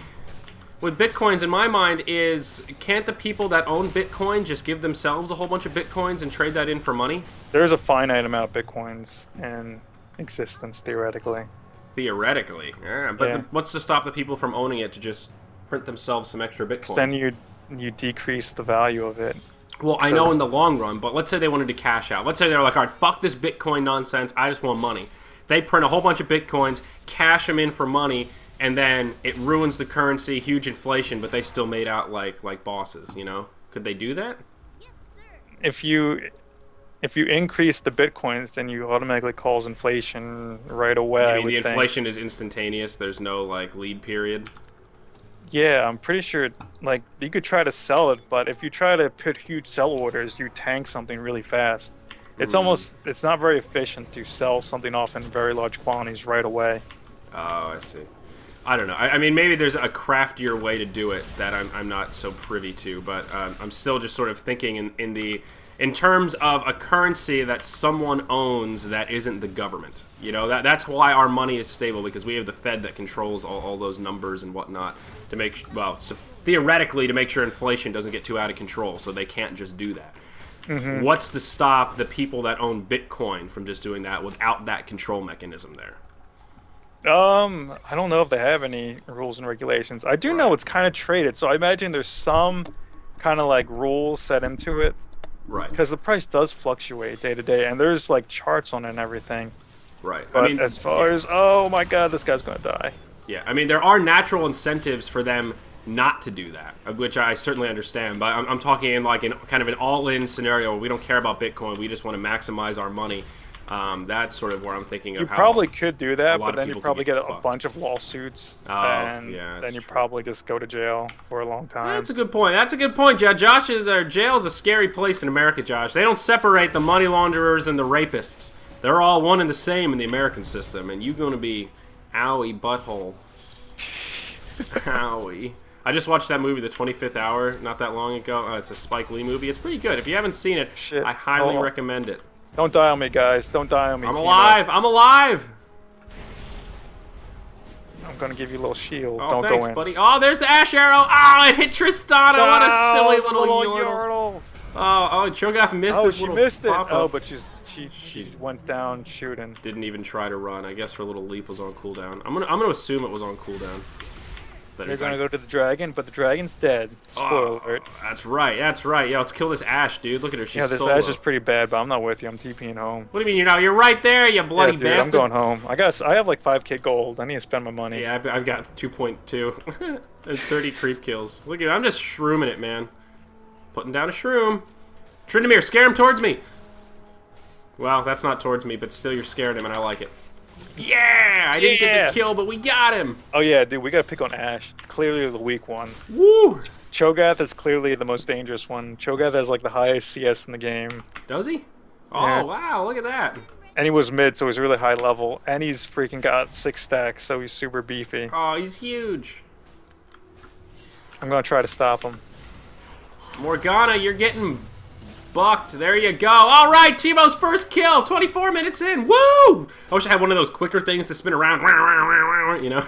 With Bitcoins, in my mind, is can't the people that own Bitcoin just give themselves a whole bunch of Bitcoins and trade that in for money? There's a finite amount of Bitcoins in existence, theoretically. Theoretically, yeah. But what's to stop the people from owning it to just print themselves some extra Bitcoins? Then you decrease the value of it. Well, I know in the long run, but let's say they wanted to cash out. Let's say they were like, all right, fuck this Bitcoin nonsense. I just want money. They print a whole bunch of Bitcoins, cash them in for money, and then it ruins the currency, huge inflation, but they still made out like bosses, you know? Could they do that? If you increase the Bitcoins, then you automatically cause inflation right away. You mean the inflation is instantaneous? There's no, like, lead period? Yeah, I'm pretty sure, like, you could try to sell it, but if you try to put huge sell orders, you tank something really fast. It's it's not very efficient to sell something off in very large quantities right away. Oh, I see. I don't know. I mean, maybe there's a craftier way to do it that I'm not so privy to, but I'm still just sort of thinking in terms of a currency that someone owns that isn't the government. You know, that's why our money is stable, because we have the Fed that controls all those numbers and whatnot to make, well, theoretically to make sure inflation doesn't get too out of control, so they can't just do that. Mm-hmm. What's to stop the people that own Bitcoin from just doing that without that control mechanism there? I don't know if they have any rules and regulations. I do know it's kind of traded, so I imagine there's some kind of like rules set into it. Right. Because the price does fluctuate day to day, and there's like charts on it and everything. Right. But I mean, as far as, oh my god, this guy's gonna die. Yeah, I mean, there are natural incentives for them not to do that, which I certainly understand. But I'm talking in like kind of an all-in scenario where we don't care about Bitcoin, we just want to maximize our money. That's sort of where I'm thinking of. You how probably could do that, but then you people probably can get get a bunch of lawsuits, and yeah, then you true. probably just go to jail for a long time. That's a good point. That's a good point, Josh. Jail is a scary place in America, Josh. They don't separate the money launderers and the rapists. They're all one and the same in the American system, and you're going to be owie butthole. Owie. I just watched that movie, The 25th Hour, not that long ago. It's a Spike Lee movie. It's pretty good. If you haven't seen it, I highly recommend it. Don't die on me, guys. Don't die on me. I'm alive. I'm alive. I'm gonna give you a little shield. Oh, Don't thanks, go in. buddy. Oh, there's the ash arrow. Oh, it hit Tristana. What a silly little yordle. Oh, Cho'Gath missed his little missed it. pop-up. Oh, but she went down shooting. Didn't even try to run. I guess her little leap was on cooldown. I'm gonna assume it was on cooldown. They're gonna go to the dragon, but the dragon's dead. Spoiler alert. That's right. That's right. Yeah, let's kill this Ash, dude. Look at her. She's this solo. Ash is pretty bad, but I'm not with you. I'm TPing home. What do you mean you're right there, you bloody dude, bastard? I'm going home. I have like 5k gold. I need to spend my money. Yeah, I've got 2.2. There's 30 creep kills. Look at me. I'm just shrooming it, man. Putting down a shroom. Tryndamere, scare him towards me. Well, that's not towards me, but still you're scaring him, and I like it. Yeah! I didn't get the kill, but we got him! Oh yeah, dude, we gotta pick on Ash. Clearly the weak one. Woo! Cho'Gath is clearly the most dangerous one. Cho'Gath has like the highest CS in the game. Does he? Oh, yeah. Wow, look at that. And he was mid, so he's really high level. And he's freaking got 6 stacks, so he's super beefy. Oh, he's huge. I'm gonna try to stop him. Morgana, you're getting bucked. There you go. All right, Teemo's first kill. 24 minutes in. Woo! I wish I had one of those clicker things to spin around. You know?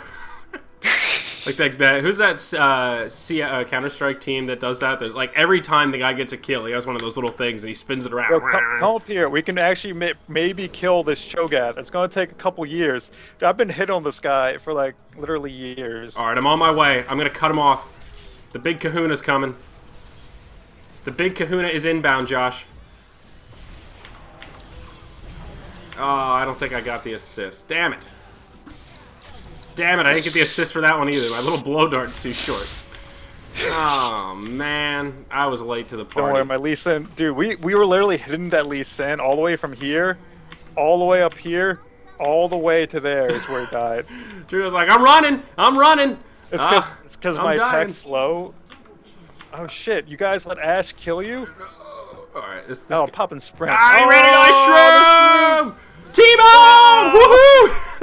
Like that. Who's that Counter-Strike team that does that? There's like every time the guy gets a kill, he has one of those little things and he spins it around. Yo, come up here. We can actually maybe kill this Cho'Gath. It's gonna take a couple years. I've been hit on this guy for like literally years. All right, I'm on my way. I'm gonna cut him off. The big Kahuna's coming. The big Kahuna is inbound, Josh. Oh, I don't think I got the assist. Damn it. Damn it, I didn't get the assist for that one either. My little blow dart's too short. Oh, man. I was late to the party. Don't worry, my Lee Sin. Dude, we were literally hitting that Lee Sin all the way from here all the way up here, all the way to there is where he died. Drew was like, I'm running. It's because I'm my dying. attack's slow. Oh shit! You guys let Ash kill you? All right, this Oh, pop and sprint. I'm ready Oh, to shroom! Timo!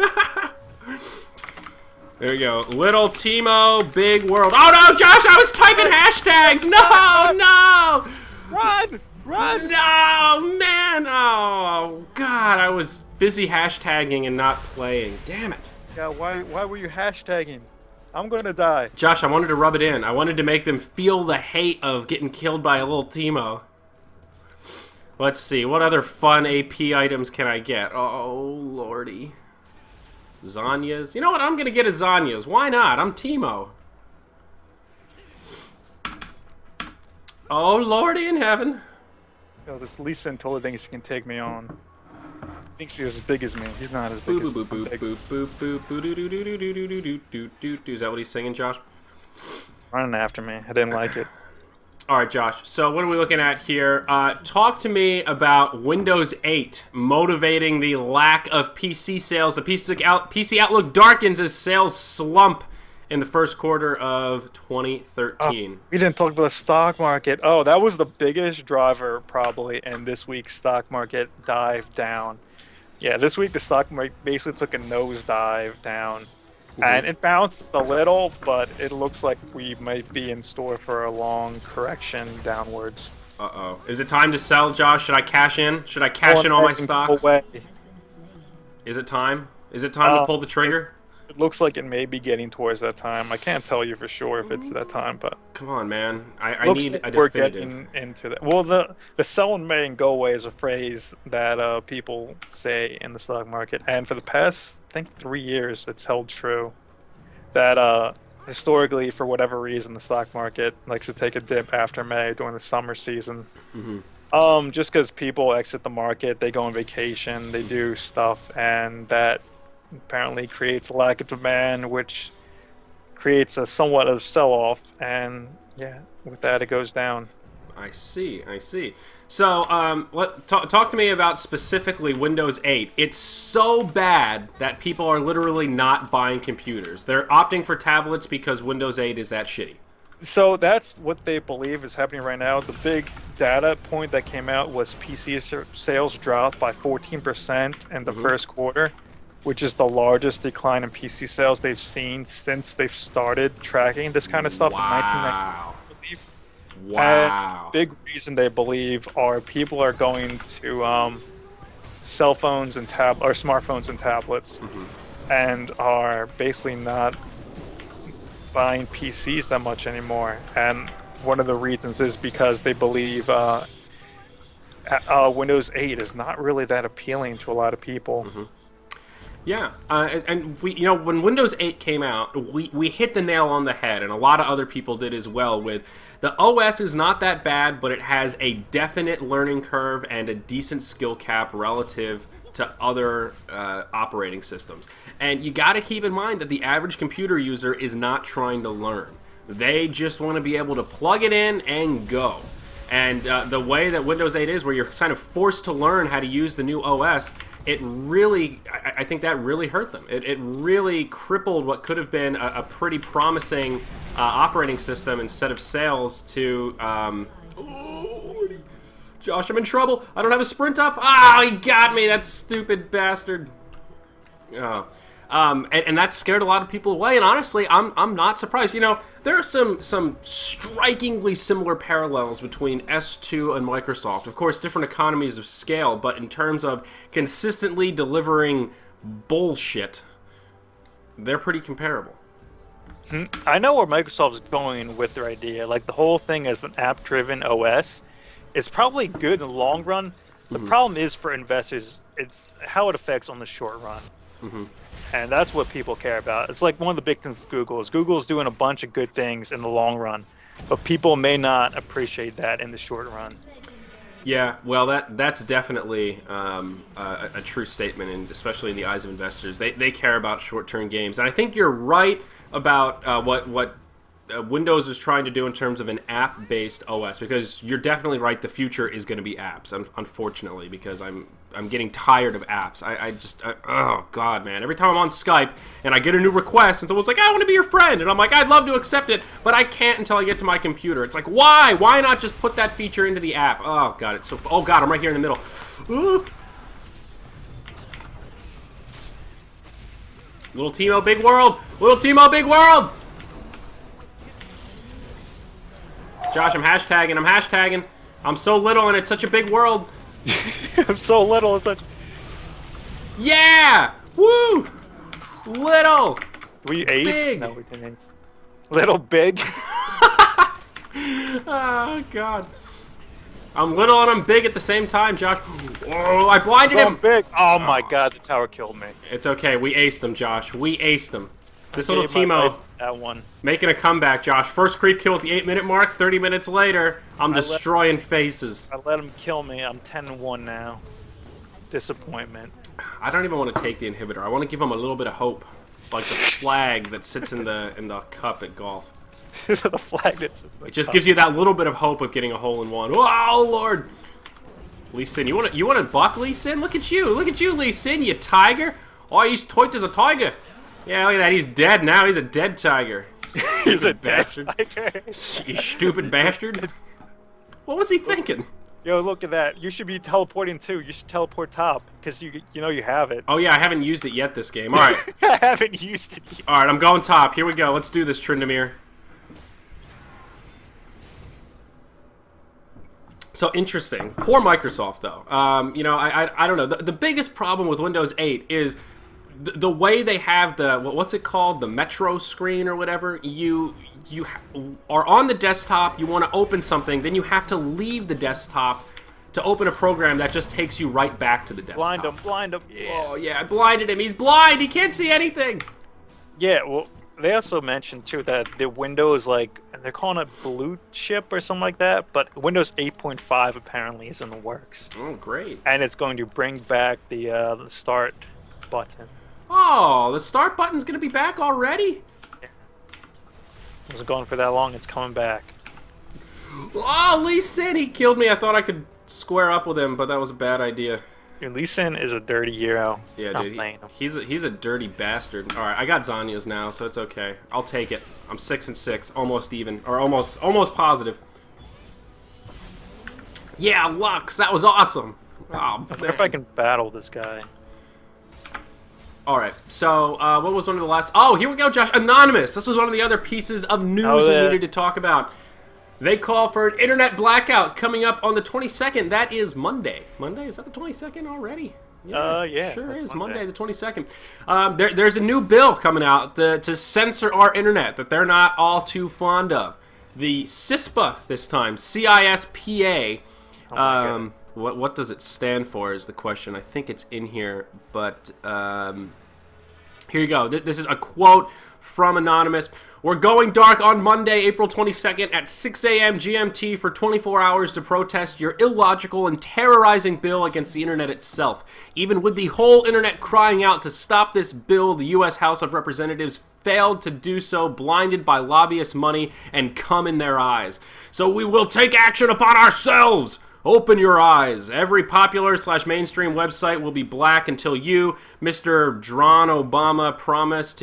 Woohoo! There you go. Little Timo, big world. Oh no, Josh, I was typing hashtags! No! Run! Run! No, man! Oh, God, I was busy hashtagging and not playing. Damn it. Yeah, why were you hashtagging? I'm gonna die. Josh, I wanted to rub it in. I wanted to make them feel the hate of getting killed by a little Timo. Let's see, what other fun AP items can I get? Oh, lordy. Zanya's. You know what? I'm going to get a Zanya's. Why not? I'm Timo. Oh, lordy in heaven. Yo, this Lee Sin totally thinks he can take me on. Thinks he's as big as me. He's not as big as me. Is that what he's singing, Josh? Running after me. I didn't like it. All right, Josh. So what are we looking at here? Talk to me about Windows 8 motivating the lack of PC sales. The PC outlook darkens as sales slump in the first quarter of 2013. We didn't talk about the stock market. Oh, that was the biggest driver probably in this week's stock market dive down. Yeah, this week the stock market basically took a nosedive down. And it bounced a little, but it looks like we might be in store for a long correction downwards. Uh-oh. Is it time to sell, Josh? Should I cash in? Should I cash in all my stocks? Away. Is it time? Is it time to pull the trigger? It looks like it may be getting towards that time. I can't tell you for sure if it's that time, but come on, man. I need a we're definitive. Getting into that. Well, the sell in May and go away is a phrase that people say in the stock market, and for the past, I think, 3 years, it's held true. That historically, for whatever reason, the stock market likes to take a dip after May during the summer season. Just because people exit the market, they go on vacation, they do stuff, and that apparently creates a lack of demand, which creates a somewhat of sell-off, and yeah, with that it goes down. I see. So, talk to me about specifically Windows 8. It's so bad that people are literally not buying computers. They're opting for tablets because Windows 8 is that shitty. So that's what they believe is happening right now. The big data point that came out was PC sales dropped by 14% in the first quarter, which is the largest decline in PC sales they've seen since they've started tracking this kind of stuff in 1990. Wow. And big reason they believe are people are going to cell phones and smartphones and tablets, and are basically not buying PCs that much anymore. And one of the reasons is because they believe Windows 8 is not really that appealing to a lot of people. Yeah, and we, when Windows 8 came out, we hit the nail on the head, and a lot of other people did as well. With the OS is not that bad, but it has a definite learning curve and a decent skill cap relative to other operating systems. And you got to keep in mind that the average computer user is not trying to learn; they just want to be able to plug it in and go. And the way that Windows 8 is, where you're kind of forced to learn how to use the new OS. It really, I think that really hurt them. It really crippled what could have been a pretty promising operating system instead of sales to... Josh, I'm in trouble. I don't have a sprint up. Ah, he got me, that stupid bastard. Oh. And that scared a lot of people away, and honestly, I'm not surprised. There are some strikingly similar parallels between S2 and Microsoft. Of course, different economies of scale, but in terms of consistently delivering bullshit, they're pretty comparable. I know where Microsoft's going with their idea. Like, the whole thing as an app-driven OS is probably good in the long run. The problem is for investors, it's how it affects on the short run. And that's what people care about. It's like one of the big things with Google is Google's doing a bunch of good things in the long run, but people may not appreciate that in the short run. Yeah, well, that's definitely a true statement, and especially in the eyes of investors, they care about short-term games. And I think you're right about what Windows is trying to do in terms of an app-based OS, because you're definitely right. The future is going to be apps, unfortunately, because I'm getting tired of apps. Oh god, man! Every time I'm on Skype and I get a new request and someone's like, "I want to be your friend," and I'm like, "I'd love to accept it, but I can't until I get to my computer." It's like, why? Why not just put that feature into the app? Oh god, it's so. Oh god, I'm right here in the middle. Ooh. Little Teemo, big world. Little Teemo, big world. Josh, I'm hashtagging. I'm so little and it's such a big world. I'm so little, it's like... Yeah! Woo! Little! We ace? Big. No, we didn't ace. Little big? Oh, God. I'm little and I'm big at the same time, Josh. Oh, I blinded him! Big. Oh my god, the tower killed me. It's okay, we aced him, Josh. We aced him. This little Gave my Teemo... life that one. Making a comeback, Josh. First creep kill at the 8-minute mark. 30 minutes later, I'm destroying faces. I let him kill me. I'm 10-1 now. Disappointment. I don't even want to take the inhibitor. I want to give him a little bit of hope, like the flag that sits in the cup at golf. The flag that's just It just gives you that little bit of hope of getting a hole in one. Oh Lord! Lee Sin, you want to buck Lee Sin? Look at you, Lee Sin, you tiger! Oh, he's toit as a tiger. Yeah, look at that. He's dead now. He's a dead tiger. He's a bastard. tiger. You stupid bastard. What was he thinking? Yo, look at that. You should be teleporting too. You should teleport top, because you know you have it. Oh yeah, I haven't used it yet this game. All right. I haven't used it yet. All right, I'm going top. Here we go. Let's do this, Tryndamere. So interesting. Poor Microsoft, though. You know, I don't know. The biggest problem with Windows 8 is the way they have the, what's it called? The Metro screen or whatever. You are on the desktop, you want to open something, then you have to leave the desktop to open a program that just takes you right back to the desktop. Blind him. Yeah. Oh, yeah, I blinded him. He's blind. He can't see anything. Yeah, well, they also mentioned, too, that the Windows, like, they're calling it blue chip or something like that, but Windows 8.5 apparently is in the works. Oh, great. And it's going to bring back the start button. Oh, the start button's going to be back already? Yeah. It wasn't going for that long, it's coming back. Oh, Lee Sin, he killed me. I thought I could square up with him, but that was a bad idea. Dude, Lee Sin is a dirty hero. Yeah, Not dude, playing him. he's a dirty bastard. All right, I got Zanya's now, so it's okay. I'll take it. I'm 6-6, almost even, or almost positive. Yeah, Lux, that was awesome. Oh, I wonder if I can battle this guy. All right, so what was one of the last? Oh, here we go, Josh. Anonymous. This was one of the other pieces of news we needed to talk about. They call for an internet blackout coming up on the 22nd. That is Monday. Monday? Is that the 22nd already? Yeah. Sure is. Monday the 22nd. There's a new bill coming out to censor our internet that they're not all too fond of. The CISPA this time. CISPA. What does it stand for is the question. I think it's in here, but here you go. This is a quote from Anonymous. We're going dark on Monday, April 22nd at 6 a.m. GMT for 24 hours to protest your illogical and terrorizing bill against the internet itself. Even with the whole internet crying out to stop this bill, the U.S. House of Representatives failed to do so, blinded by lobbyist money and cum in their eyes. So we will take action upon ourselves. Open your eyes. Every popular/mainstream website will be black until you, Mr. John Obama, promised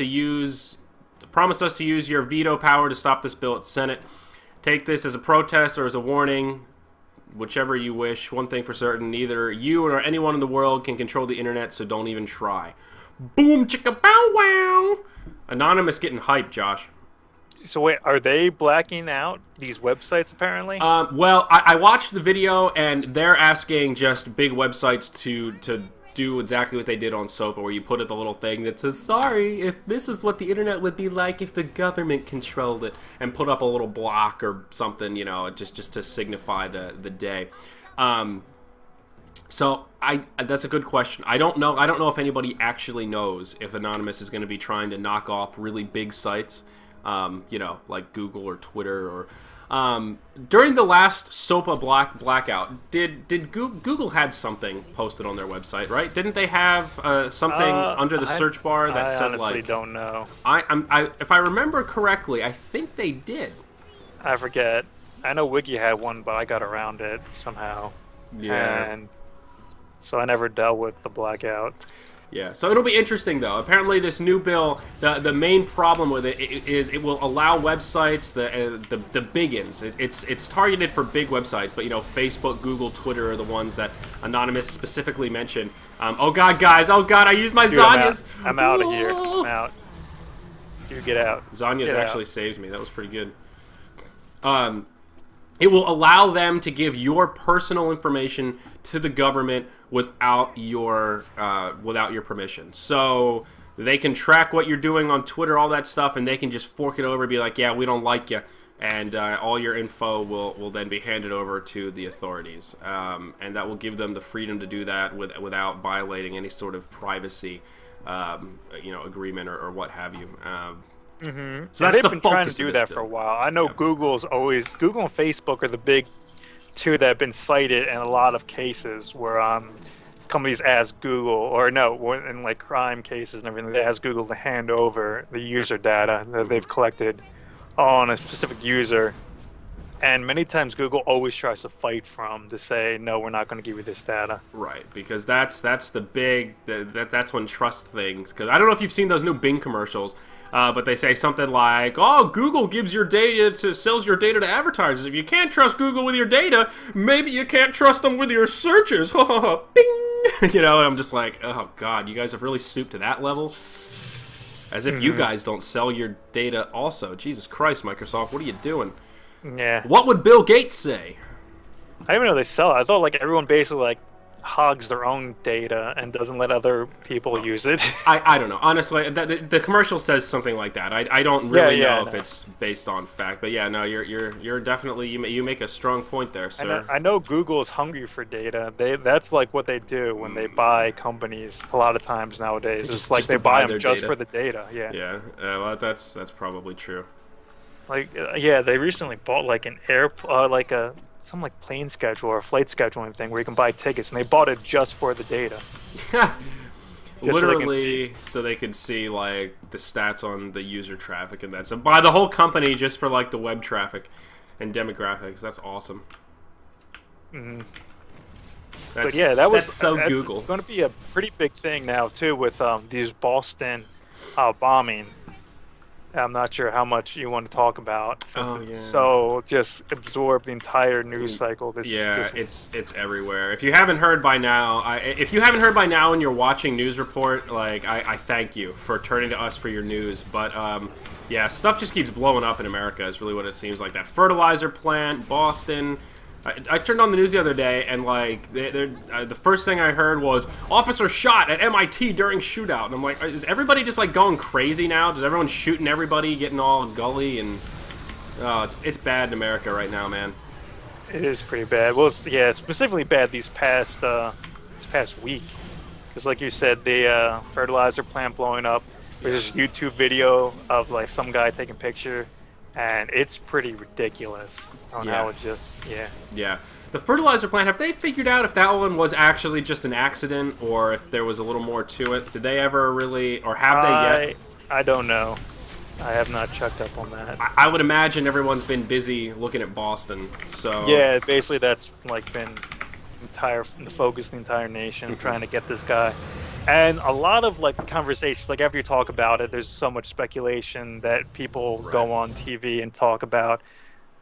us to use your veto power to stop this bill at Senate. Take this as a protest or as a warning, whichever you wish. One thing for certain, neither you or anyone in the world can control the internet, so don't even try. Boom, chicka, bow, wow. Anonymous getting hyped, Josh. So wait, are they blacking out these websites apparently? Well, I watched the video, and they're asking just big websites to do exactly what they did on SOPA, where you put it the little thing that says, sorry, if this is what the internet would be like if the government controlled it, and put up a little block or something, you know, just to signify the day. So that's a good question. I don't know if anybody actually knows if Anonymous is going to be trying to knock off really big sites, you know, like Google or Twitter or During the last SOPA blackout, did Google had something posted on their website, right? Didn't they have something under the search bar that said honestly like? Don't know. If I remember correctly, I think they did. I forget. I know Wiki had one, but I got around it somehow. Yeah. And so I never dealt with the blackout. Yeah, so it'll be interesting though. Apparently, this new bill, the main problem with it is it will allow websites, the big uns. It's targeted for big websites, but you know, Facebook, Google, Twitter are the ones that Anonymous specifically mentioned. Oh God, guys! Oh God, I used my Dude, Zanya's. I'm out of here. I'm out. You get out. Zanya's Get actually out. saved me. That was pretty good. It will allow them to give your personal information to the government without your permission. So they can track what you're doing on Twitter, all that stuff, and they can just fork it over and be like, yeah, we don't like you. And all your info will then be handed over to the authorities. And that will give them the freedom to do that without violating any sort of privacy agreement or what have you. So that's they've the been focus trying to do that for a while. I know Google and Facebook are the big two that have been cited in a lot of cases where companies ask Google, in like crime cases and everything, they ask Google to hand over the user data that they've collected on a specific user. And many times Google always tries to fight to say, no, we're not going to give you this data. Right, because that's the big that's when trust things. Because I don't know if you've seen those new Bing commercials, but they say something like, "Oh, Google gives your data sells your data to advertisers. If you can't trust Google with your data, maybe you can't trust them with your searches." Bing, and I'm just like, oh God, you guys have really stooped to that level. As if you guys don't sell your data also. Jesus Christ, Microsoft, what are you doing? Yeah. What would Bill Gates say? I didn't even know they sell it. I thought like everyone basically hogs their own data and doesn't let other people use it. I don't know. Honestly, the commercial says something like that. I don't really know if it's based on fact, but yeah, no, you're definitely you make a strong point there, sir. I know Google is hungry for data. That's like what they do when they buy companies. A lot of times nowadays, it's like they buy them just for the data. Yeah. Yeah. Well, that's probably true. Like they recently bought like an some plane schedule or flight scheduling thing where you can buy tickets, and they bought it just for the data. Literally, so they could see like the stats on the user traffic and that. So buy the whole company just for like the web traffic and demographics. That's awesome. But yeah, that's Google. Going to be a pretty big thing now too with these Boston bombing. I'm not sure how much you want to talk about since it's so just absorbed the entire news cycle. It's everywhere. If you haven't heard by now, and you're watching News Report, like I thank you for turning to us for your news. But stuff just keeps blowing up in America. Is really what it seems like. That fertilizer plant, Boston. I turned on the news the other day, and like the first thing I heard was officer shot at MIT during shootout, and I'm like, is everybody just like going crazy now? Does everyone shooting everybody, getting all gully, and it's bad in America right now, man. It is pretty bad. Well, it's specifically bad this past week, because like you said, the fertilizer plant blowing up. There's this YouTube video of like some guy taking a picture. And it's pretty ridiculous on how it just, Yeah. The fertilizer plant, have they figured out if that one was actually just an accident or if there was a little more to it? Did they ever really, or have they yet? I don't know. I have not checked up on that. I would imagine everyone's been busy looking at Boston, so... Yeah, basically that's like been the focus of the entire nation, trying to get this guy. And a lot of like the conversations, like after you talk about it, there's so much speculation that people go on TV and talk about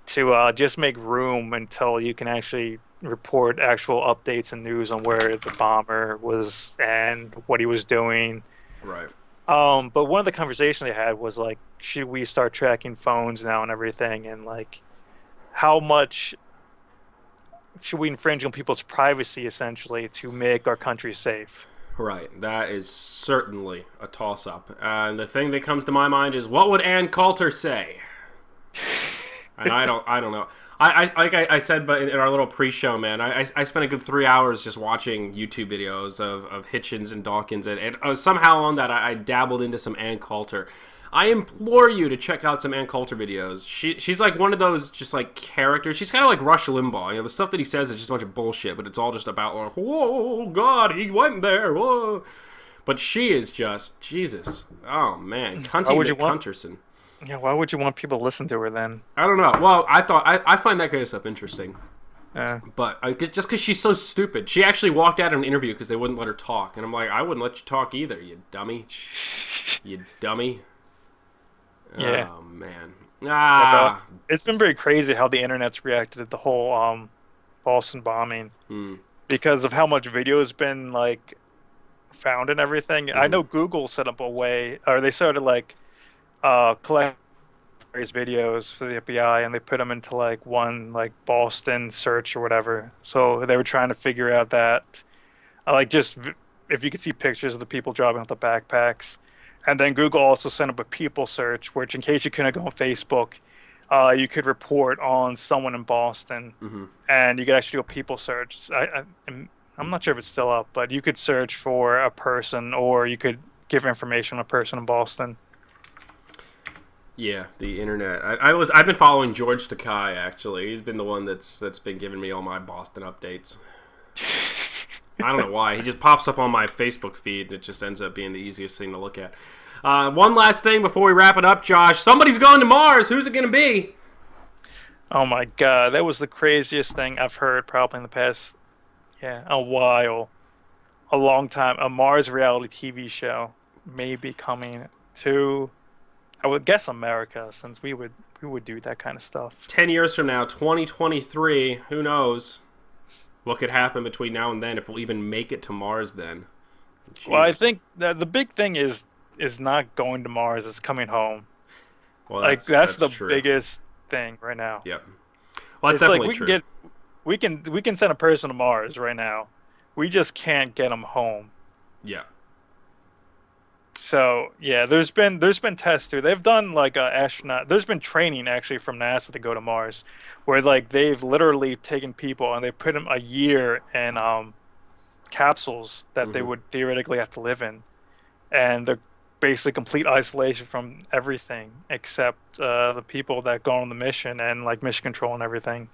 to just make room until you can actually report actual updates and news on where the bomber was and what he was doing. Right. But one of the conversations they had was like, should we start tracking phones now and everything, and like how much should we infringe on people's privacy essentially to make our country safe? Right, that is certainly a toss-up. And the thing that comes to my mind is, what would Ann Coulter say? And I don't know. Like I said, but in our little pre-show, man, I spent a good 3 hours just watching YouTube videos of Hitchens and Dawkins, and somehow on that I dabbled into some Ann Coulter. I implore you to check out some Ann Coulter videos. She's like one of those just like characters. She's kind of like Rush Limbaugh. You know, the stuff that he says is just a bunch of bullshit, but it's all just about like, whoa, God, he went there. Whoa. But she is just Jesus. Oh man, Cunty McCunterson. Yeah, why would you want people to listen to her then? I don't know. Well, I find that kind of stuff interesting. Yeah. But just because she's so stupid. She actually walked out of an interview because they wouldn't let her talk. And I'm like, I wouldn't let you talk either, you dummy. You dummy. Yeah. Oh, man. It's been very crazy how the internet's reacted to the whole Boston bombing. Because of how much video has been, like, found and everything. I know Google set up a way, or they started, like, collect various videos for the FBI, and they put them into like one like Boston search or whatever. So they were trying to figure out that like just if you could see pictures of the people dropping off the backpacks. And then Google also sent up a people search, which in case you couldn't go on Facebook, you could report on someone in Boston, and you could actually do a people search. I'm not sure if it's still up, but you could search for a person, or you could give information on a person in Boston. Yeah, the internet. I've been following George Takei actually. He's been the one that's been giving me all my Boston updates. I don't know why. He just pops up on my Facebook feed, and it just ends up being the easiest thing to look at. One last thing before we wrap it up, Josh. Somebody's going to Mars. Who's it going to be? Oh my God, that was the craziest thing I've heard probably in the past, a while, a long time. A Mars reality TV show may be coming to, I would guess, America, since we would do that kind of stuff. 10 years from now, 2023, who knows what could happen between now and then, if we'll even make it to Mars then. Jeez. Well, I think that the big thing is not going to Mars, it's coming home. Well, that's the true. biggest thing right now. Yep. Well, that's it's definitely like true. We can send a person to Mars right now. We just can't get them home. Yeah. So yeah, there's been tests too. They've done like a astronaut. There's been training actually from NASA to go to Mars, where like they've literally taken people and they put them a year in capsules that they would theoretically have to live in, and they're basically complete isolation from everything except the people that go on the mission and like mission control and everything.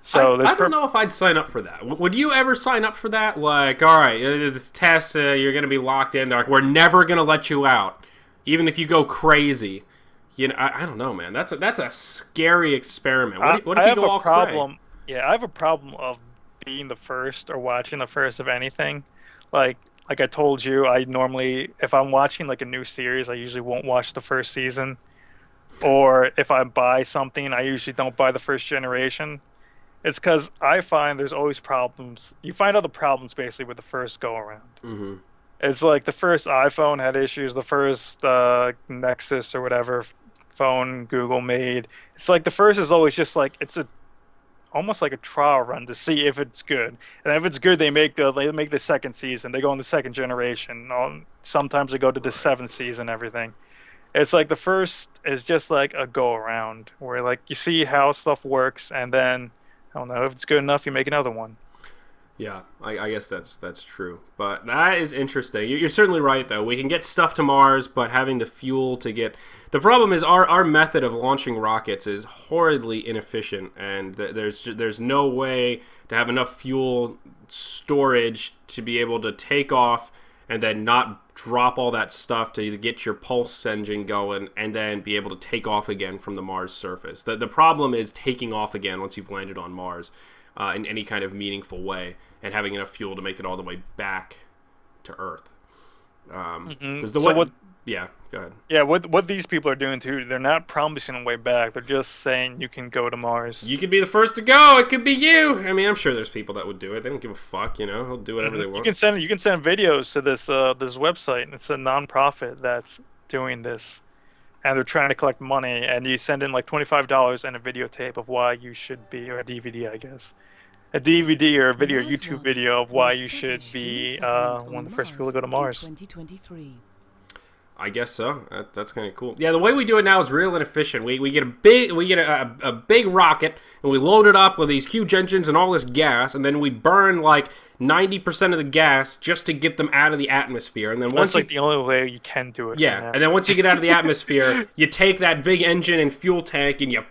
So I don't know if I'd sign up for that. Would you ever sign up for that? Like, all right, this test, you're going to be locked in. They're like, we're never going to let you out, even if you go crazy. You know, I don't know, man. That's a scary experiment. What if you go all crazy? Yeah, I have a problem of being the first or watching the first of anything. Like I told you, I normally, if I'm watching like a new series, I usually won't watch the first season. Or if I buy something, I usually don't buy the first generation. It's because I find there's always problems. You find out the problems basically with the first go-around. It's like the first iPhone had issues, the first Nexus or whatever phone Google made. It's like the first is always just like, it's almost like a trial run to see if it's good. And if it's good, they make the second season. They go on the second generation. Sometimes they go to the seventh season, everything. It's like the first is just like a go-around where like you see how stuff works, and then I don't know, if it's good enough, you make another one. Yeah, I guess that's true. But that is interesting. You're certainly right, though. We can get stuff to Mars, but having the fuel to get... The problem is our method of launching rockets is horridly inefficient, and there's no way to have enough fuel storage to be able to take off and then not drop all that stuff to get your pulse engine going and then be able to take off again from the Mars surface. The problem is taking off again once you've landed on Mars in any kind of meaningful way and having enough fuel to make it all the way back to Earth. Yeah, go ahead. Yeah, what these people are doing too, they're not promising a way back. They're just saying you can go to Mars. You could be the first to go. It could be you. I mean, I'm sure there's people that would do it. They don't give a fuck, you know. They'll do whatever they want. You can send videos to this website. It's a nonprofit that's doing this, and they're trying to collect money. And you send in like $25 and a videotape of why you should be, or a DVD, I guess, a DVD or a video, YouTube video of why you should be one of the first people to go to Mars. 2023. I guess so. That's kind of cool. Yeah, the way we do it now is real inefficient. We get a big rocket and we load it up with these huge engines and all this gas, and then we burn like 90% of the gas just to get them out of the atmosphere. And then That's like the only way you can do it. Yeah, and then once you get out of the atmosphere, you take that big engine and fuel tank and you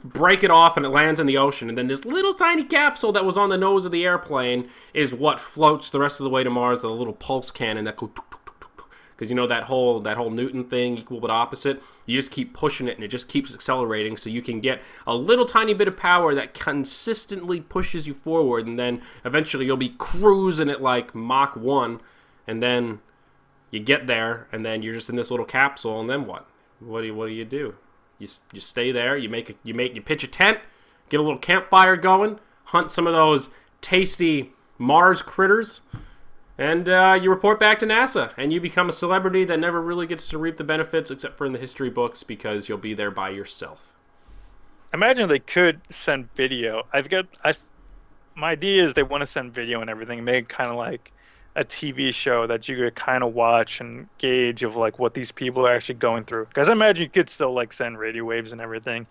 break it off and it lands in the ocean. And then this little tiny capsule that was on the nose of the airplane is what floats the rest of the way to Mars, the little pulse cannon that goes... Because you know that whole Newton thing, equal but opposite, you just keep pushing it and it just keeps accelerating, so you can get a little tiny bit of power that consistently pushes you forward, and then eventually you'll be cruising at like Mach 1, and then you get there, and then you're just in this little capsule, and then what? What do you do? You stay there, you pitch a tent, get a little campfire going, hunt some of those tasty Mars critters, and you report back to NASA, and you become a celebrity that never really gets to reap the benefits except for in the history books because you'll be there by yourself. Imagine they could send video. My idea is they want to send video and everything, make kind of like a TV show that you could kind of watch and gauge of like what these people are actually going through. Because I imagine you could still like send radio waves and everything,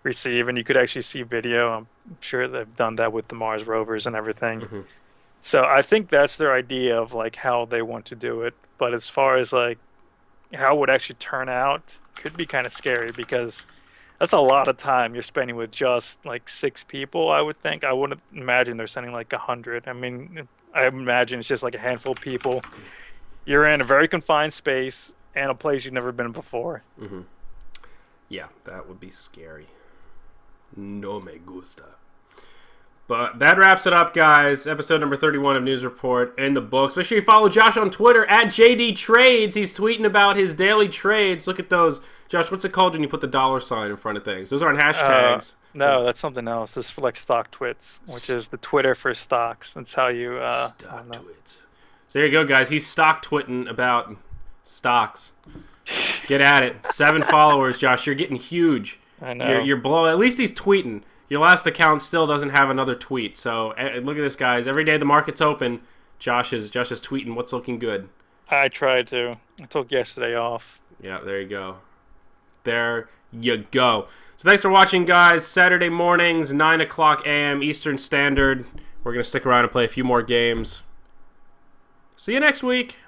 receive, and you could actually see video. I'm sure they've done that with the Mars rovers and everything. Mm-hmm. So I think that's their idea of like how they want to do it. But as far as like how it would actually turn out, could be kind of scary because that's a lot of time you're spending with just like 6 people, I would think. I wouldn't imagine they're sending like 100. I mean, I imagine it's just like a handful of people. You're in a very confined space and a place you've never been before. Mm-hmm. Yeah, that would be scary. No me gusta. But that wraps it up, guys. Episode number 31 of News Report in the books. Make sure you follow Josh on Twitter at JD Trades. He's tweeting about his daily trades. Look at those. Josh, what's it called when you put the $ in front of things? Those aren't hashtags. No, that's something else. This is for like stock twits, which is the Twitter for stocks. That's how you... stock twits. So there you go, guys. He's stock twitting about stocks. Get at it. 7 followers, Josh. You're getting huge. I know. You're blowing. At least he's tweeting. Your last account still doesn't have another tweet. So look at this, guys. Every day the market's open, Josh is tweeting what's looking good. I tried to. I took yesterday off. Yeah, there you go. There you go. So thanks for watching, guys. Saturday mornings, 9 o'clock a.m. Eastern Standard. We're going to stick around and play a few more games. See you next week.